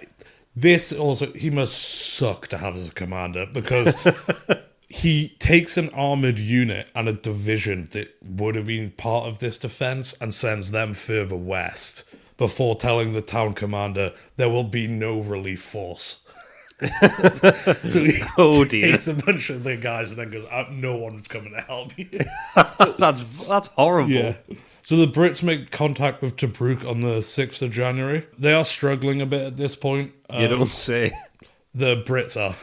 this also, he must suck to have as a commander, because he takes an armoured unit and a division that would have been part of this defence and sends them further west before telling the town commander there will be no relief force. So he takes a bunch of the guys and then goes, no one's coming to help you. That's horrible. Yeah. So the Brits make contact with Tobruk on the 6th of January. They are struggling a bit at this point. You don't say. The Brits are.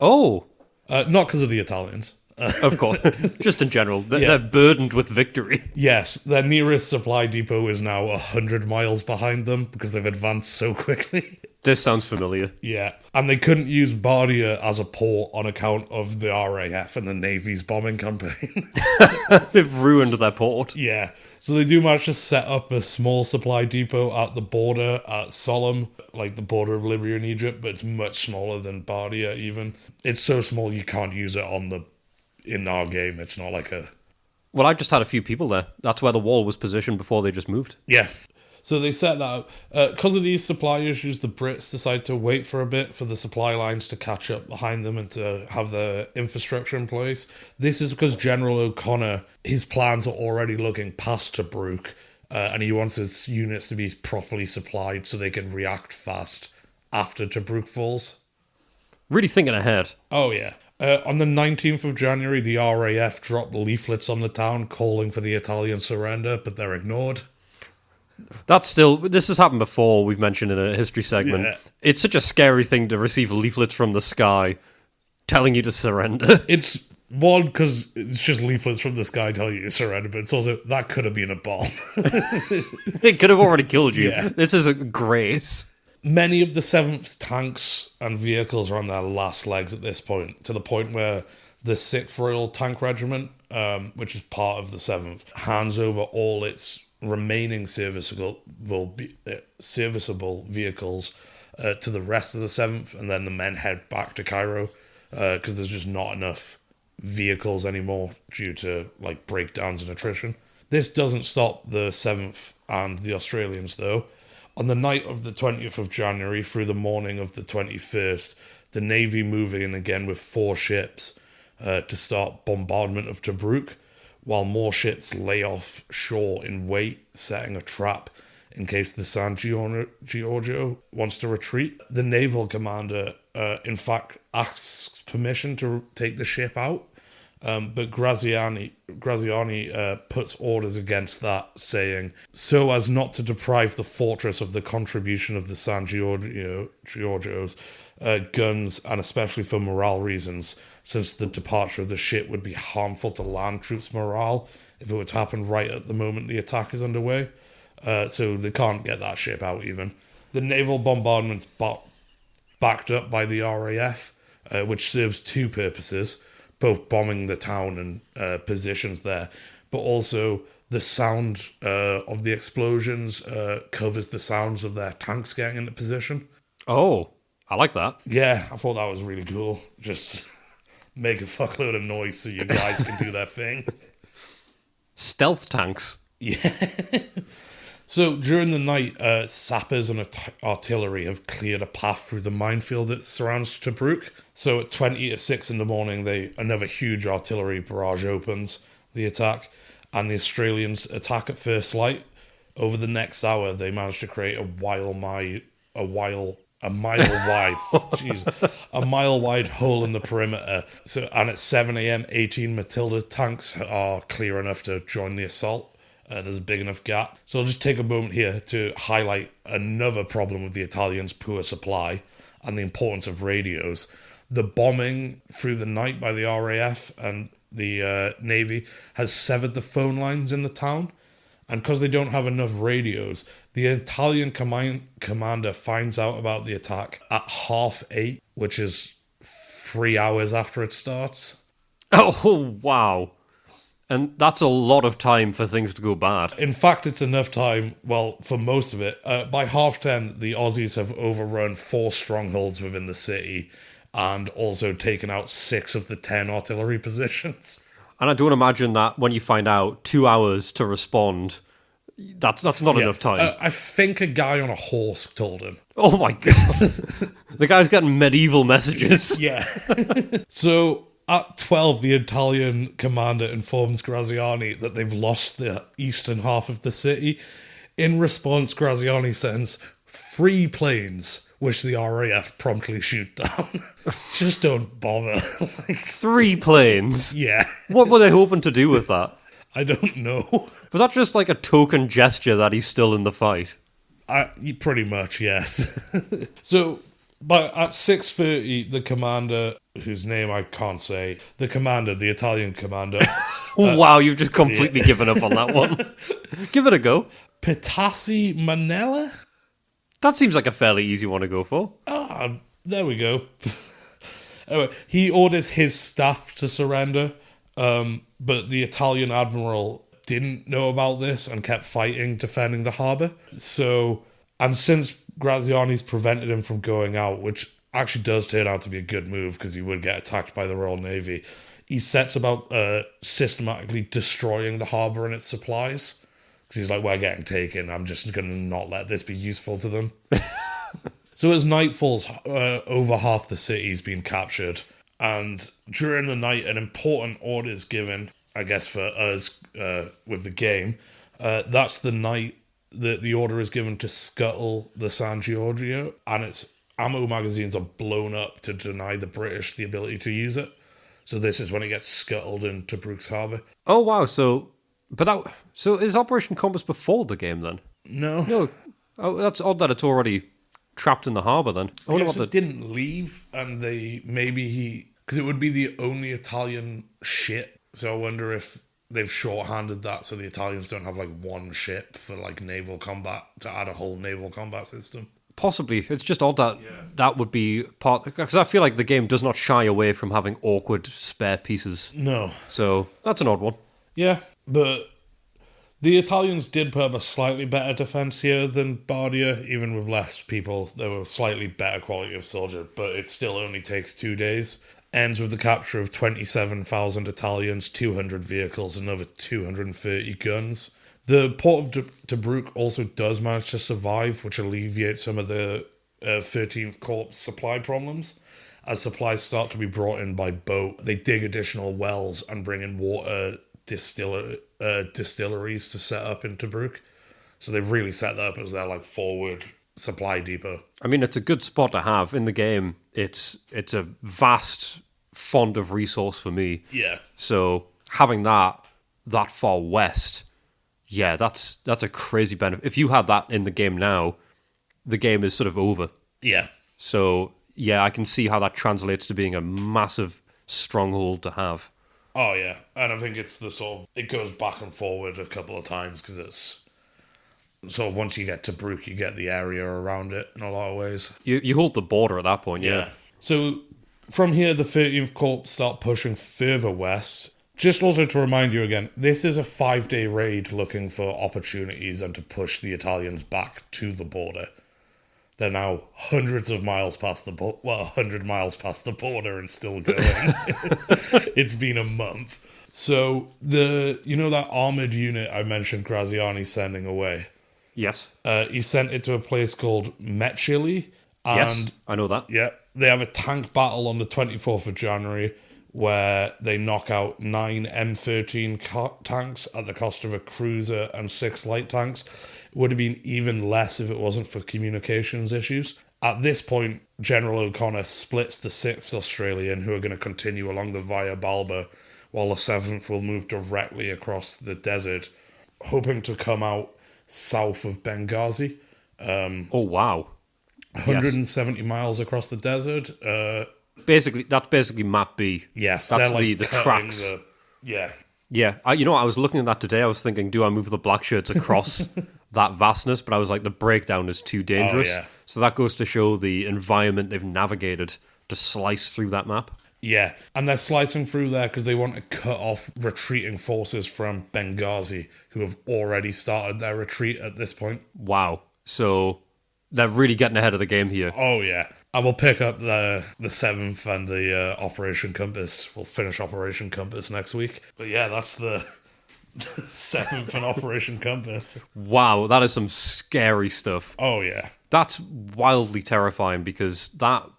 Oh. Not because of the Italians. Of course. Just in general. They're burdened with victory. Yes, their nearest supply depot is now 100 miles behind them because they've advanced so quickly. This sounds familiar. Yeah, and they couldn't use Bardia as a port on account of the RAF and the Navy's bombing campaign. They've ruined their port. Yeah, so they do manage to set up a small supply depot at the border at Sollum, like the border of Libya and Egypt, but it's much smaller than Bardia even. It's so small you can't use it in our game. It's not like a... Well, I just had a few people there. That's where the wall was positioned before they just moved. Yeah. So they set that up. Because of these supply issues, the Brits decide to wait for a bit for the supply lines to catch up behind them and to have the infrastructure in place. This is because General O'Connor, his plans are already looking past Tobruk, and he wants his units to be properly supplied so they can react fast after Tobruk falls. Really thinking ahead. Oh, yeah. On the 19th of January, the RAF dropped leaflets on the town calling for the Italian surrender, but they're ignored. This has happened before, we've mentioned in a history segment. Yeah. It's such a scary thing to receive leaflets from the sky telling you to surrender. It's one, because it's just leaflets from the sky telling you to surrender, but it's also, that could have been a bomb. It could have already killed you. Yeah. This is a grace. Many of the 7th tanks and vehicles are on their last legs at this point, to the point where the 6th Royal Tank Regiment, which is part of the 7th, hands over all its remaining serviceable vehicles to the rest of the 7th, and then the men head back to Cairo because there's just not enough vehicles anymore due to like breakdowns and attrition. This doesn't stop the 7th and the Australians, though. On the night of the 20th of January through the morning of the 21st, the Navy move in again with 4 ships to start bombardment of Tobruk, while more ships lay off shore in wait, setting a trap in case the San Giorgio wants to retreat. The naval commander, in fact, asks permission to take the ship out, but Graziani puts orders against that, saying, so as not to deprive the fortress of the contribution of the San Giorgio's guns, and especially for morale reasons, since the departure of the ship would be harmful to land troops' morale if it would happen right at the moment the attack is underway. So they can't get that ship out even. The naval bombardment's backed up by the RAF, which serves two purposes, both bombing the town and positions there, but also the sound of the explosions covers the sounds of their tanks getting into position. Oh, I like that. Yeah, I thought that was really cool. Just make a fuckload of noise so your guys can do their thing. Stealth tanks. Yeah. So during the night, sappers and artillery have cleared a path through the minefield that surrounds Tobruk. So at 20 to 6 in the morning, another huge artillery barrage opens the attack, and the Australians attack at first light. Over the next hour, they manage to create a mile wide hole in the perimeter. So, and at 7 a.m, 18 Matilda tanks are clear enough to join the assault. There's a big enough gap. So I'll just take a moment here to highlight another problem with the Italians' poor supply and the importance of radios. The bombing through the night by the RAF and the Navy has severed the phone lines in the town. And because they don't have enough radios, the Italian commander finds out about the attack at 8:30, which is 3 hours after it starts. Oh, wow. And that's a lot of time for things to go bad. In fact, it's enough time, well, for most of it. By 10:30, the Aussies have overrun 4 strongholds within the city and also taken out 6 of the 10 artillery positions. And I don't imagine that when you find out 2 hours to respond, that's not enough time. I think a guy on a horse told him. Oh my god. The guy's getting medieval messages. Yeah. So at 12, the Italian commander informs Graziani that they've lost the eastern half of the city. In response, Graziani sends 3 planes, which the RAF promptly shoot down. Just don't bother. 3 planes? Yeah. What were they hoping to do with that? I don't know. Was that just like a token gesture that he's still in the fight? Pretty much, yes. So, but at 6:30, the commander, whose name I can't say, the Italian commander... Wow, you've just completely given up on that one. Give it a go. Pitassi Manella? That seems like a fairly easy one to go for. There we go. Anyway, he orders his staff to surrender, but the Italian admiral didn't know about this and kept fighting, defending the harbour. So, and since Graziani's prevented him from going out, which actually does turn out to be a good move because he would get attacked by the Royal Navy, he sets about systematically destroying the harbour and its supplies. Because he's like, we're getting taken, I'm just going to not let this be useful to them. So as night falls, over half the city's been captured. And during the night, an important order is given, I guess for us with the game. That's the night that the order is given to scuttle the San Giorgio, and its ammo magazines are blown up to deny the British the ability to use it. So this is when it gets scuttled in Tobruk's harbour. Oh wow, so is Operation Compass before the game then? No. Oh, that's odd that it's already trapped in the harbour then. I guess it didn't leave, and because it would be the only Italian ship. So I wonder if they've shorthanded that so the Italians don't have like one ship for like naval combat, to add a whole naval combat system. Possibly. It's just odd that that would be part... Because I feel like the game does not shy away from having awkward spare pieces. No. So that's an odd one. Yeah, but the Italians did put up a slightly better defence here than Bardia, even with less people. They were slightly better quality of soldier, but it still only takes 2 days. Ends with the capture of 27,000 Italians, 200 vehicles, another 230 guns. The port of Tobruk also does manage to survive, which alleviates some of the 13th Corps supply problems. As supplies start to be brought in by boat, they dig additional wells and bring in water distilleries to set up in Tobruk. So they've really set that up as their like forward supply depot. I mean, it's a good spot to have in the game. It's a vast font of resource for me. Yeah. So having that far west, yeah, that's a crazy benefit. If you had that in the game now, the game is sort of over. Yeah. So yeah, I can see how that translates to being a massive stronghold to have. Oh yeah, and I think it's the sort of, it goes back and forward a couple of times because it's sort of once you get to Brook, you get the area around it in a lot of ways. You hold the border at that point, yeah. So from here, the 13th Corps start pushing further west. Just also to remind you again, this is a 5-day raid looking for opportunities and to push the Italians back to the border. They're now hundreds of miles past the 100 miles past the border and still going. It's been a month. So that armored unit I mentioned Graziani sending away. Yes. He sent it to a place called Mechili. Yes, I know that. Yeah, they have a tank battle on the 24th of January where they knock out 9 M13 tanks at the cost of a cruiser and 6 light tanks. It would have been even less if it wasn't for communications issues. At this point, General O'Connor splits the 6th Australian, who are going to continue along the Via Balba, while the 7th will move directly across the desert, hoping to come out south of Benghazi. Oh, wow. 170 miles across the desert. That's basically map B. Yes, that's like the tracks. Yeah. I was looking at that today. I was thinking, do I move the black shirts across that vastness? But I was like, the breakdown is too dangerous. Oh, yeah. So that goes to show the environment they've navigated to slice through that map. Yeah, and they're slicing through there because they want to cut off retreating forces from Benghazi, who have already started their retreat at this point. Wow. So they're really getting ahead of the game here. Oh, yeah. I will pick up the 7th and the Operation Compass. We'll finish Operation Compass next week. But yeah, that's the 7th and Operation Compass. Wow, that is some scary stuff. Oh, yeah. That's wildly terrifying because that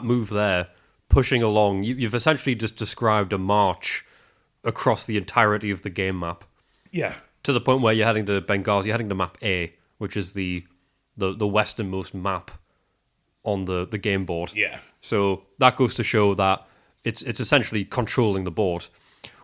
move there, pushing along, you've essentially just described a march across the entirety of the game map. Yeah. To the point where you're heading to Benghazi, you're heading to map A, which is the westernmost map on the game board. Yeah. So that goes to show that it's essentially controlling the board,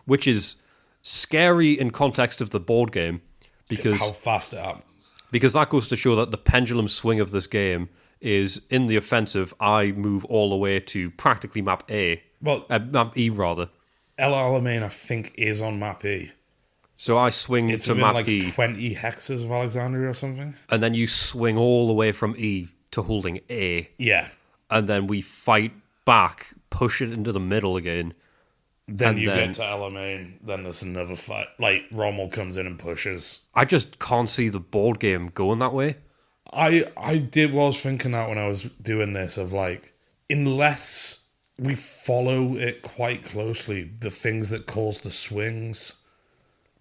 which is scary in context of the board game because how fast it happens. Because that goes to show that the pendulum swing of this game is in the offensive. I move all the way to practically map A. Well, map E rather. El Alamein, I think, is on map E. So I swing it's to map like E. 20 hexes of Alexandria or something. And then you swing all the way from E to holding A. Yeah. And then we fight back, push it into the middle again. Then get to Alamein, then there's another fight. Like, Rommel comes in and pushes. I just can't see the board game going that way. I was thinking that when I was doing this, of like, unless we follow it quite closely, the things that cause the swings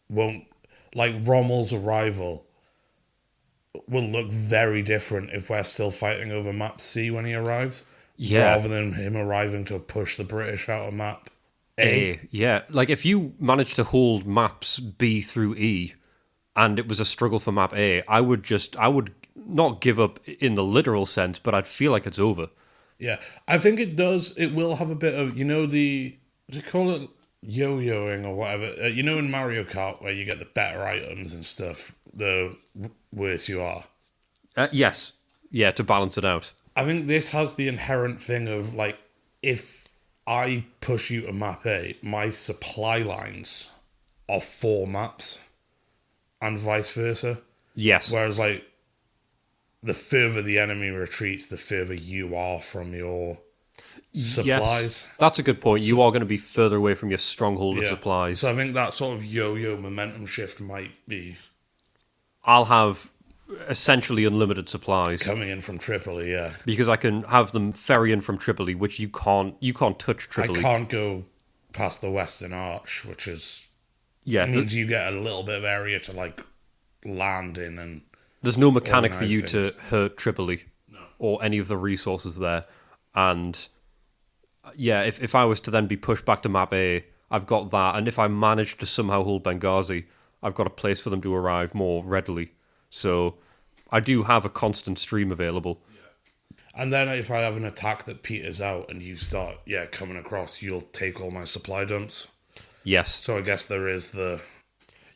won't, like Rommel's arrival will look very different if we're still fighting over map C when he arrives, rather than him arriving to push the British out of map A. Yeah, like if you manage to hold maps B through E and it was a struggle for map A, I would not give up in the literal sense, but I'd feel like it's over. Yeah, I think it does. It will have a bit of, what do you call it, yo-yoing or whatever. In Mario Kart where you get the better items and stuff, the worse you are. Yes. Yeah, to balance it out. I think this has the inherent thing of, like, if I push you to map A, my supply lines are 4 maps and vice versa. Yes. Whereas, like, the further the enemy retreats, the further you are from your supplies. Yes, that's a good point. You are going to be further away from your stronghold of supplies. So I think that sort of yo-yo momentum shift might be... I'll have essentially unlimited supplies. Coming in from Tripoli, yeah. Because I can have them ferry in from Tripoli, which you can't touch Tripoli. I can't go past the Western Arch, which is... Yeah. means you get a little bit of area to, like, land in and... There's no mechanic for you to hurt Tripoli or any of the resources there. And yeah, if I was to then be pushed back to map A, I've got that. And if I manage to somehow hold Benghazi, I've got a place for them to arrive more readily. So I do have a constant stream available. Yeah. And then if I have an attack that peters out and you start coming across, you'll take all my supply dumps. Yes. So I guess there is the...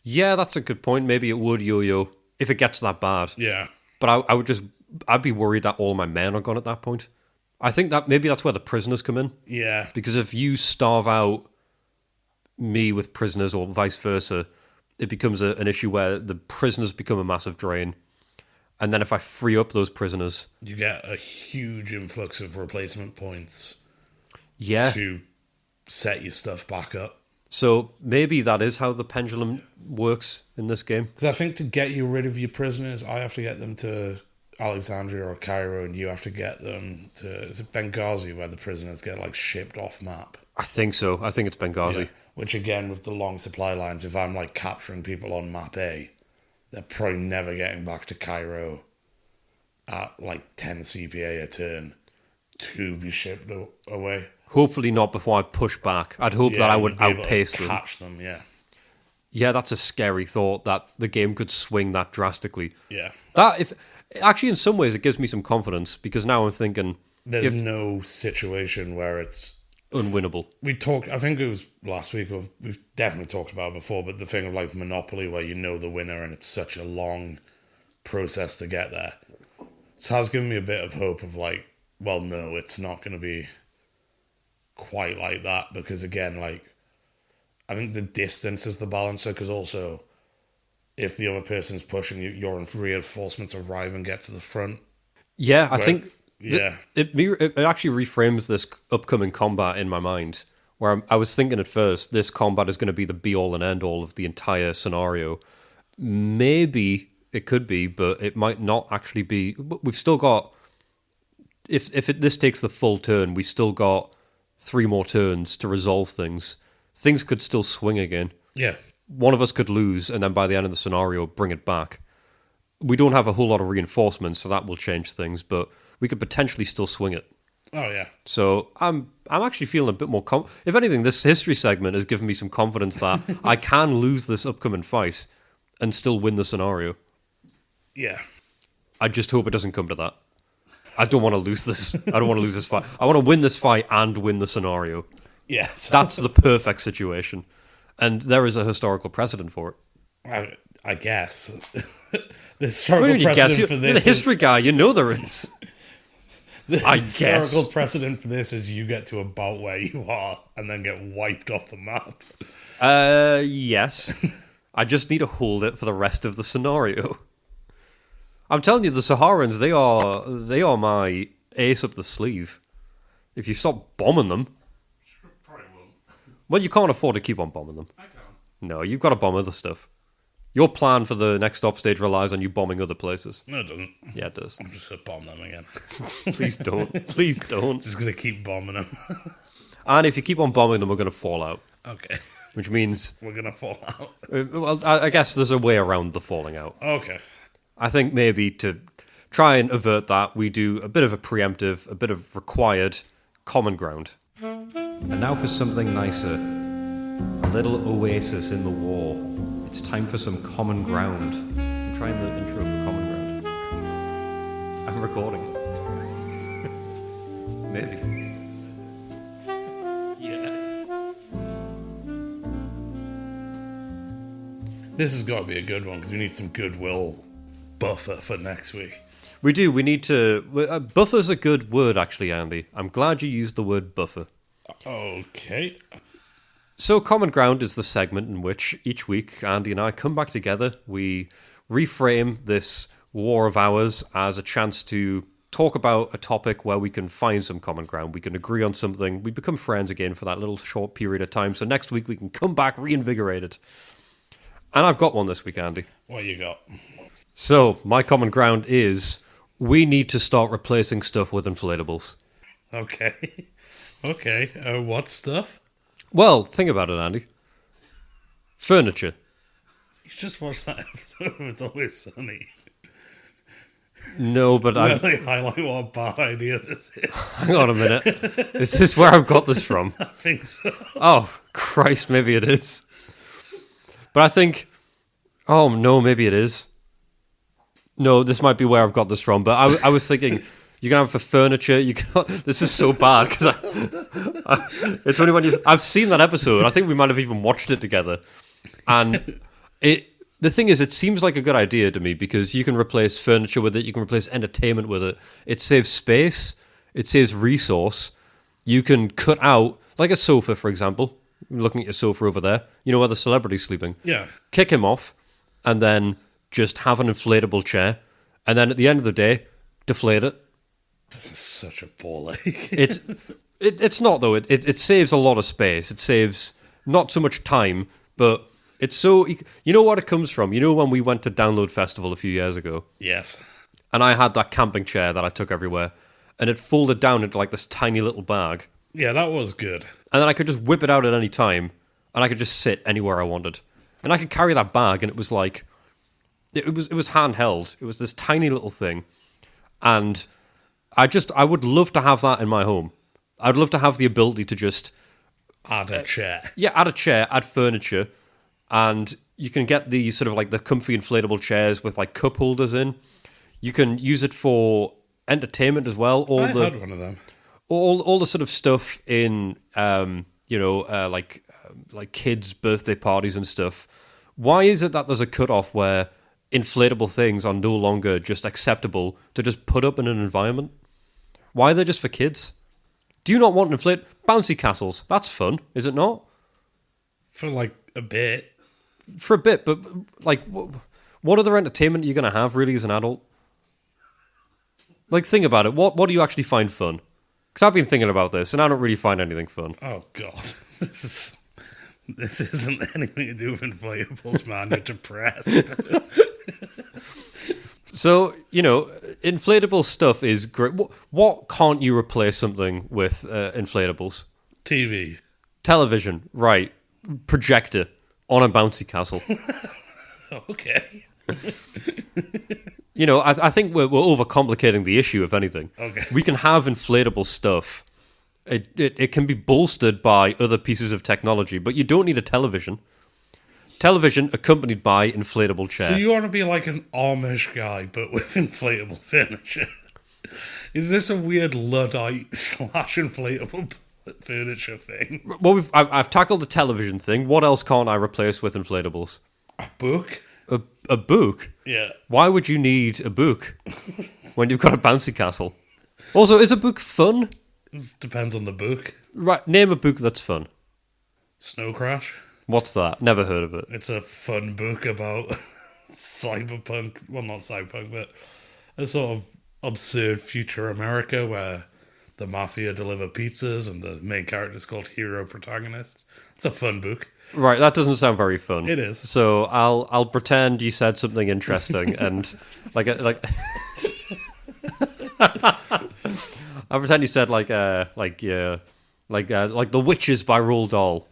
Yeah, that's a good point. Maybe it would yo-yo. If it gets that bad. Yeah. But I'd be worried that all my men are gone at that point. I think that maybe that's where the prisoners come in. Yeah. Because if you starve out me with prisoners or vice versa, it becomes an issue where the prisoners become a massive drain. And then if I free up those prisoners... You get a huge influx of replacement points Yeah. to set your stuff back up. So maybe that is how the pendulum works in this game. Because I think to get you rid of your prisoners, I have to get them to Alexandria or Cairo, and you have to get them to... Is it Benghazi, where the prisoners get, like, shipped off map? I think so. I think it's Benghazi. Yeah. Which, again, with the long supply lines, if I'm, like, capturing people on map A, they're probably never getting back to Cairo at, like, 10 CPA a turn to be shipped away. Hopefully not before I push back. I'd hope that I would you'd be able to outpace them. catch them, yeah. Yeah, that's a scary thought, that the game could swing that drastically. Yeah. Actually, in some ways, it gives me some confidence, because now I'm thinking... There's no situation where it's... unwinnable. I think it was last week, or we've definitely talked about it before, but the thing of, like, Monopoly, where you know the winner and it's such a long process to get there. It has given me a bit of hope of, like, well, no, it's not going to be quite like that, because, again, like, I think the distance is the balancer, because also, if the other person's pushing you, your reinforcements arrive and get to the front. Yeah, I think... Yeah. It actually reframes this upcoming combat in my mind, where I was thinking at first, this combat is going to be the be-all and end-all of the entire scenario. Maybe it could be, but it might not actually be. We've still got... If this takes the full turn, we still got 3 more turns to resolve things. Things could still swing again. Yeah. One of us could lose, and then by the end of the scenario, bring it back. We don't have a whole lot of reinforcements, so that will change things, but we could potentially still swing it. Oh, yeah. So I'm actually feeling a bit more... If anything, this history segment has given me some confidence that I can lose this upcoming fight and still win the scenario. Yeah. I just hope it doesn't come to that. I don't want to lose this. I don't want to lose this fight. I want to win this fight and win the scenario. Yes. That's the perfect situation. And there is a historical precedent for it. I guess. The historical precedent for this... You're the history guy, you know there is. The historical precedent for this is you get to about where you are and then get wiped off the map. Yes. I just need to hold it for the rest of the scenario. I'm telling you, the Saharans, they are my ace up the sleeve. If you stop bombing them... Probably won't. Well, you can't afford to keep on bombing them. I can't. No, you've got to bomb other stuff. Your plan for the next stop stage relies on you bombing other places. No, it doesn't. Yeah, it does. I'm just going to bomb them again. Please don't. Please don't. Just going to keep bombing them. And if you keep on bombing them, we're going to fall out. Okay. Which means... We're going to fall out. Well, I guess there's a way around the falling out. Okay. I think maybe to try and avert that, we do a bit of a preemptive, a bit of required common ground. And now for something nicer. A little oasis in the war. It's time for some common ground. I'm trying the intro for common ground. I'm recording. Maybe. Yeah. This has got to be a good one because we need some goodwill buffer for next week. We do. We need to... buffer's a good word, actually, Andy. I'm glad you used the word buffer. Okay. So Common Ground is the segment in which each week Andy and I come back together. We reframe this war of ours as a chance to talk about a topic where we can find some common ground. We can agree on something. We become friends again for that little short period of time. So next week we can come back reinvigorated. And I've got one this week, Andy. What you got? So my common ground is we need to start replacing stuff with inflatables. Okay. Okay. What stuff? Well, think about it, Andy. Furniture. You just watched that episode of It's Always Sunny. No, but I Really highlight what a bad idea this is. Hang on a minute. Is this where I've got this from? I think so. Oh, Christ, maybe it is. But I think... Oh, no, maybe it is. No, this might be where I've got this from, but I was thinking... You can have for furniture. You can. This is so bad because it's only when you. I've seen that episode. I think we might have even watched it together. And the thing is, it seems like a good idea to me because you can replace furniture with it. You can replace entertainment with it. It saves space. It saves resource. You can cut out like a sofa, for example. I'm looking at your sofa over there. You know where the celebrity's sleeping. Yeah. Kick him off, and then just have an inflatable chair. and then at the end of the day, deflate it. This is such a ball ache. It's not, though. It saves a lot of space. It saves not so much time, but it's so... You know what it comes from? You know when we went to Download Festival a few years ago? Yes. And I had that camping chair that I took everywhere, and it folded down into like this tiny little bag. Yeah, that was good. And then I could just whip it out at any time, and I could just sit anywhere I wanted. And I could carry that bag, and it was like... It was handheld. It was this tiny little thing. And I would love to have that in my home. I'd love to have the ability to just... Add a chair. Yeah, add a chair, add furniture, and you can get the sort of like the comfy inflatable chairs with like cup holders in. You can use it for entertainment as well. I had one of them. All the sort of stuff in, like kids' birthday parties and stuff. Why is it that there's a cutoff where inflatable things are no longer just acceptable to just put up in an environment? Why are they just for kids? Do you not want to inflate bouncy castles? That's fun, is it not? For like a bit. For a bit, but like, what other entertainment are you going to have really as an adult? Like, think about it. What do you actually find fun? Because I've been thinking about this, and I don't really find anything fun. Oh God, this isn't anything to do with inflatables, man. You're depressed. So, inflatable stuff is great. What can't you replace something with inflatables? TV. Television, right. Projector on a bouncy castle. Okay. I think we're overcomplicating the issue, if anything. Okay. We can have inflatable stuff. It can be bolstered by other pieces of technology, but you don't need a television. Television accompanied by inflatable chair. So you want to be like an Amish guy, but with inflatable furniture? Is this a weird Luddite / inflatable furniture thing? Well, I've tackled the television thing. What else can't I replace with inflatables? A book? A book? Yeah. Why would you need a book when you've got a bouncy castle? Also, is a book fun? It depends on the book. Right, name a book that's fun. Snow Crash? What's that? Never heard of it. It's a fun book about cyberpunk. Well, not cyberpunk, but a sort of absurd future America where the mafia deliver pizzas and the main character is called Hero Protagonist. It's a fun book. Right, that doesn't sound very fun. It is. So I'll pretend you said something like I'll pretend you said like the Witches by Roald Dahl.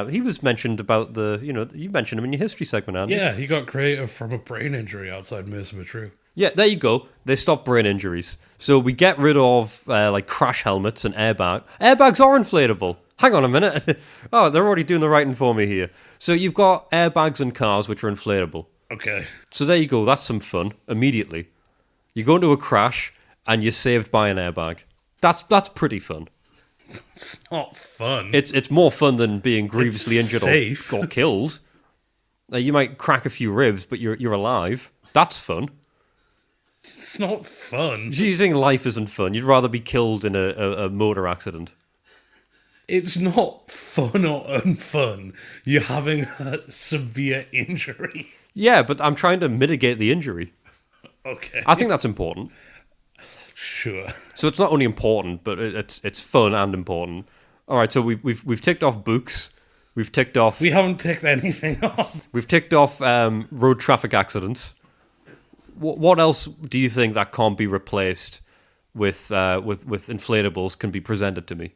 He was mentioned about you mentioned him in your history segment, Andy. Yeah, he got creative from a brain injury outside Mercer True. Yeah, there you go. They stop brain injuries. So we get rid of crash helmets and airbag. Airbags are inflatable. Hang on a minute. Oh, they're already doing the writing for me here. So you've got airbags and cars which are inflatable. Okay. So there you go. That's some fun. Immediately, you go into a crash and you're saved by an airbag. That's pretty fun. It's not fun. It's more fun than being grievously injured safe. or killed. You might crack a few ribs, but you're alive. That's fun. It's not fun. You think life isn't fun? You'd rather be killed in a motor accident. It's not fun or unfun. You're having a severe injury. Yeah, but I'm trying to mitigate the injury. Okay. I think that's important. Sure. So it's not only important, but it's fun and important. All right, so we've ticked off books. We've ticked off. We haven't ticked anything off. We've ticked off road traffic accidents. What else do you think that can't be replaced with inflatables can be presented to me?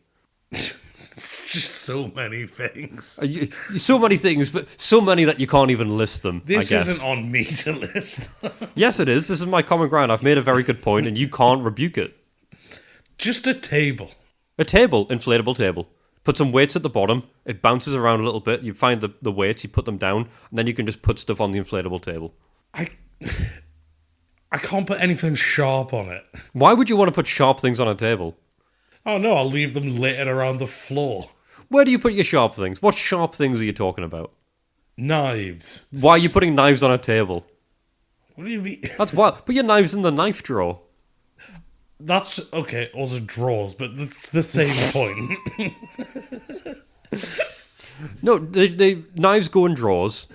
It's just so many things. So many things, but so many that you can't even list them. This I guess. isn't on me to list them. Yes, it is. This is my common ground. I've made a very good point, and you can't rebuke it. Just a table. A table, inflatable table. Put some weights at the bottom. It bounces around a little bit. You find the weights, you put them down, and then you can just put stuff on the inflatable table. I can't put anything sharp on it. Why would you want to put sharp things on a table? Oh no, I'll leave them littered around the floor. Where do you put your sharp things? What sharp things are you talking about? Knives. Why are you putting knives on a table? What do you mean? That's wild. Put your knives in the knife drawer. That's okay, also drawers, but it's the same point. No, the knives go in drawers.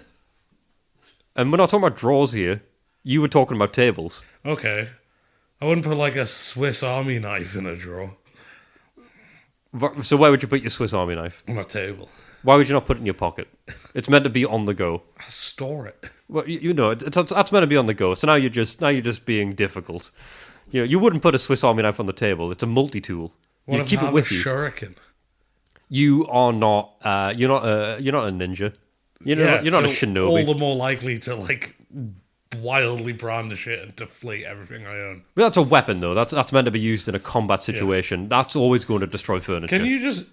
And we're not talking about drawers here. You were talking about tables. Okay. I wouldn't put like a Swiss Army knife in a drawer. So where would you put your Swiss Army knife? On a table. Why would you not put it in your pocket? It's meant to be on the go. I store it. Well, that's meant to be on the go. So now you're just being difficult. You wouldn't put a Swiss Army knife on the table. It's a multi-tool. What You if keep I it have with a you. shuriken? You are not. You're not a ninja. You're not a shinobi. All the more likely to like wildly brandish it and deflate everything I own. But that's a weapon, though. That's meant to be used in a combat situation. That's always going to destroy furniture. Can you just...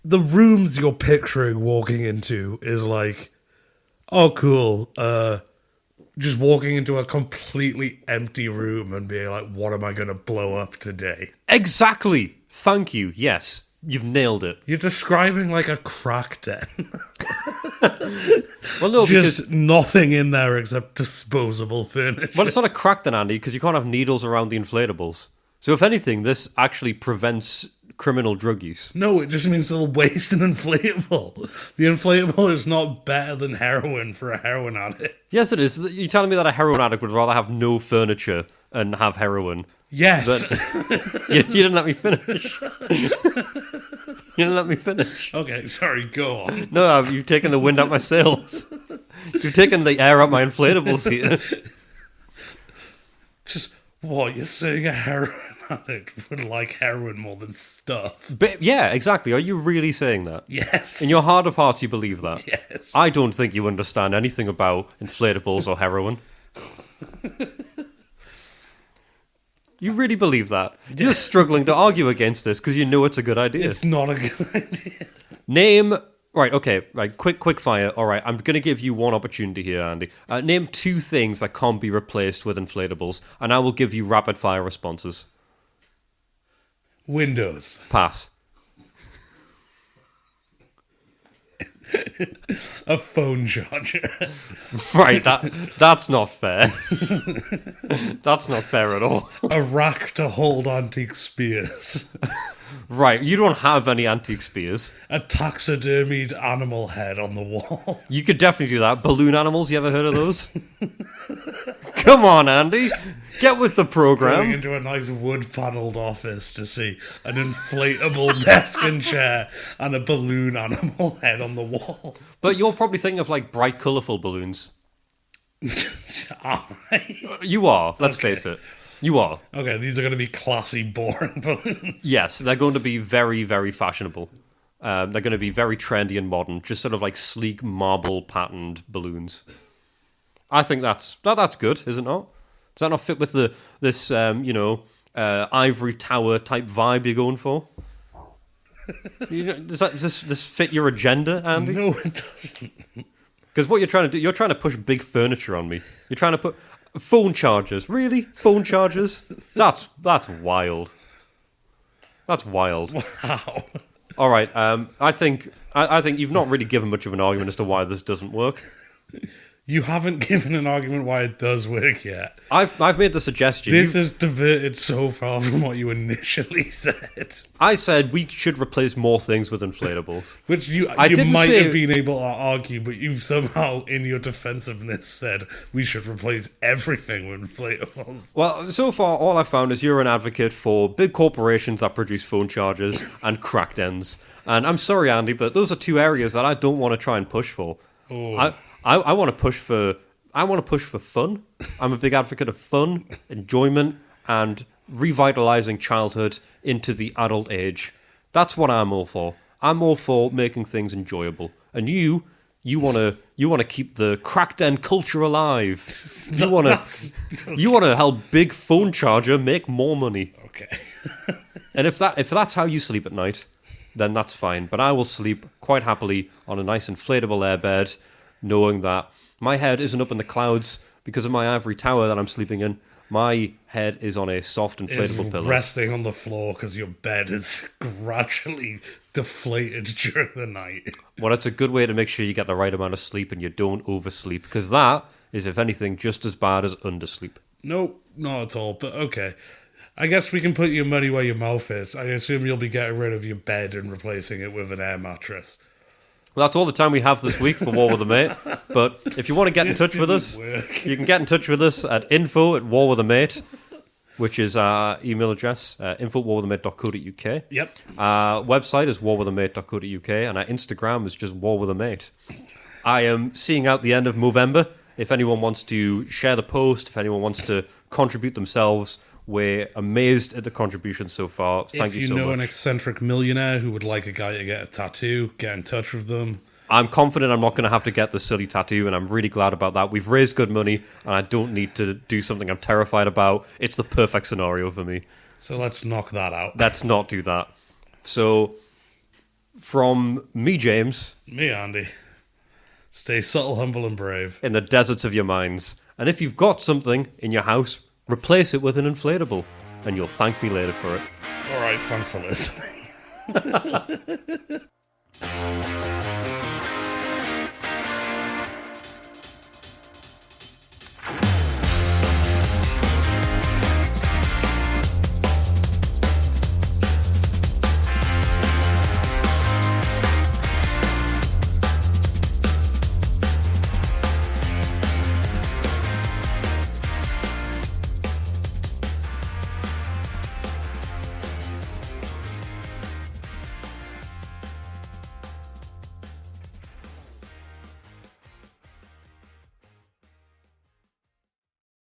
The rooms you're picturing walking into is like, oh, cool. Just walking into a completely empty room and being like, what am I going to blow up today? Exactly. Thank you. Yes. You've nailed it. You're describing like a crack den. Well, no, Just because... nothing in there except disposable furniture. Well, it's not a crack then, Andy, because you can't have needles around the inflatables. So if anything, this actually prevents criminal drug use. No, it just means they'll waste an inflatable. The inflatable is not better than heroin for a heroin addict. Yes, it is. You're telling me that a heroin addict would rather have no furniture and have heroin? Yes. You didn't let me finish. You didn't let me finish. Okay, sorry, go on. No, you've taken the wind out my sails. You've taken the air out my inflatables here. Just, what, you're saying a heroin addict would like heroin more than stuff? But yeah, exactly. Are you really saying that? Yes. In your heart of hearts, you believe that? Yes. I don't think you understand anything about inflatables or heroin. You really believe that? You're struggling to argue against this because you know it's a good idea. It's not a good idea. Name... Right, okay, right, quick fire. All right, I'm going to give you one opportunity here, Andy. Name 2 things that can't be replaced with inflatables, and I will give you rapid fire responses. Windows. Pass. A phone charger. Right, that's not fair. That's not fair at all. A rack to hold antique spears. Right, you don't have any antique spears. A taxidermied animal head on the wall. You could definitely do that. Balloon animals, you ever heard of those? Come on, Andy. Get with the Going program. into a nice wood-panelled office to see an inflatable desk and chair and a balloon animal head on the wall. But you're probably thinking of like bright, colourful balloons. You are, let's face it. You are. Okay, these are going to be classy, boring balloons. Yes, they're going to be very, very fashionable. They're going to be very trendy and modern, just sort of like sleek marble patterned balloons. I think that's good, is it not? Does that not fit with this ivory tower type vibe you're going for? Does this fit your agenda, Andy? No, it doesn't. Because what you're trying to do, push big furniture on me. You're trying to put phone chargers. Really? Phone chargers? That's wild. That's wild. Wow. All right. I think you've not really given much of an argument as to why this doesn't work. You haven't given an argument why it does work yet. I've made the suggestion. This has diverted so far from what you initially said. I said we should replace more things with inflatables. Which you didn't might say- have been able to argue, but you've somehow, in your defensiveness, said we should replace everything with inflatables. Well, so far, all I've found is you're an advocate for big corporations that produce phone chargers and crack dens. And I'm sorry, Andy, but those are 2 areas that I don't want to try and push for. Oh. I want to push for fun. I'm a big advocate of fun, enjoyment, and revitalizing childhood into the adult age. That's what I'm all for. I'm all for making things enjoyable. And you want to keep the crack den culture alive. You want to help Big Phone Charger make more money. Okay. And if that's how you sleep at night, then that's fine. But I will sleep quite happily on a nice inflatable airbed, knowing that my head isn't up in the clouds because of my ivory tower that I'm sleeping in. My head is on a soft inflatable It's pillow. resting on the floor because your bed is gradually deflated during the night. Well, it's a good way to make sure you get the right amount of sleep and you don't oversleep, because that is, if anything, just as bad as undersleep. Nope, not at all, but okay. I guess we can put your money where your mouth is. I assume you'll be getting rid of your bed and replacing it with an air mattress. Well, that's all the time we have this week for War with a Mate. But if you want to get in touch with us, you can get in touch with us at info@warwithamate, which is our email address, info@warwithamate.co.uk. Yep. Our website is warwithamate.co.uk, and our Instagram is just warwithamate. I am seeing out the end of Movember. If anyone wants to share the post, if anyone wants to contribute themselves, we're amazed at the contributions so far. Thank you so much. If you know an eccentric millionaire who would like a guy to get a tattoo, get in touch with them. I'm confident I'm not going to have to get the silly tattoo, and I'm really glad about that. We've raised good money, and I don't need to do something I'm terrified about. It's the perfect scenario for me. So let's knock that out. Let's not do that. So, from me, James. Me, Andy. Stay subtle, humble, and brave. In the deserts of your minds. And if you've got something in your house, replace it with an inflatable, and you'll thank me later for it. All right, thanks for listening.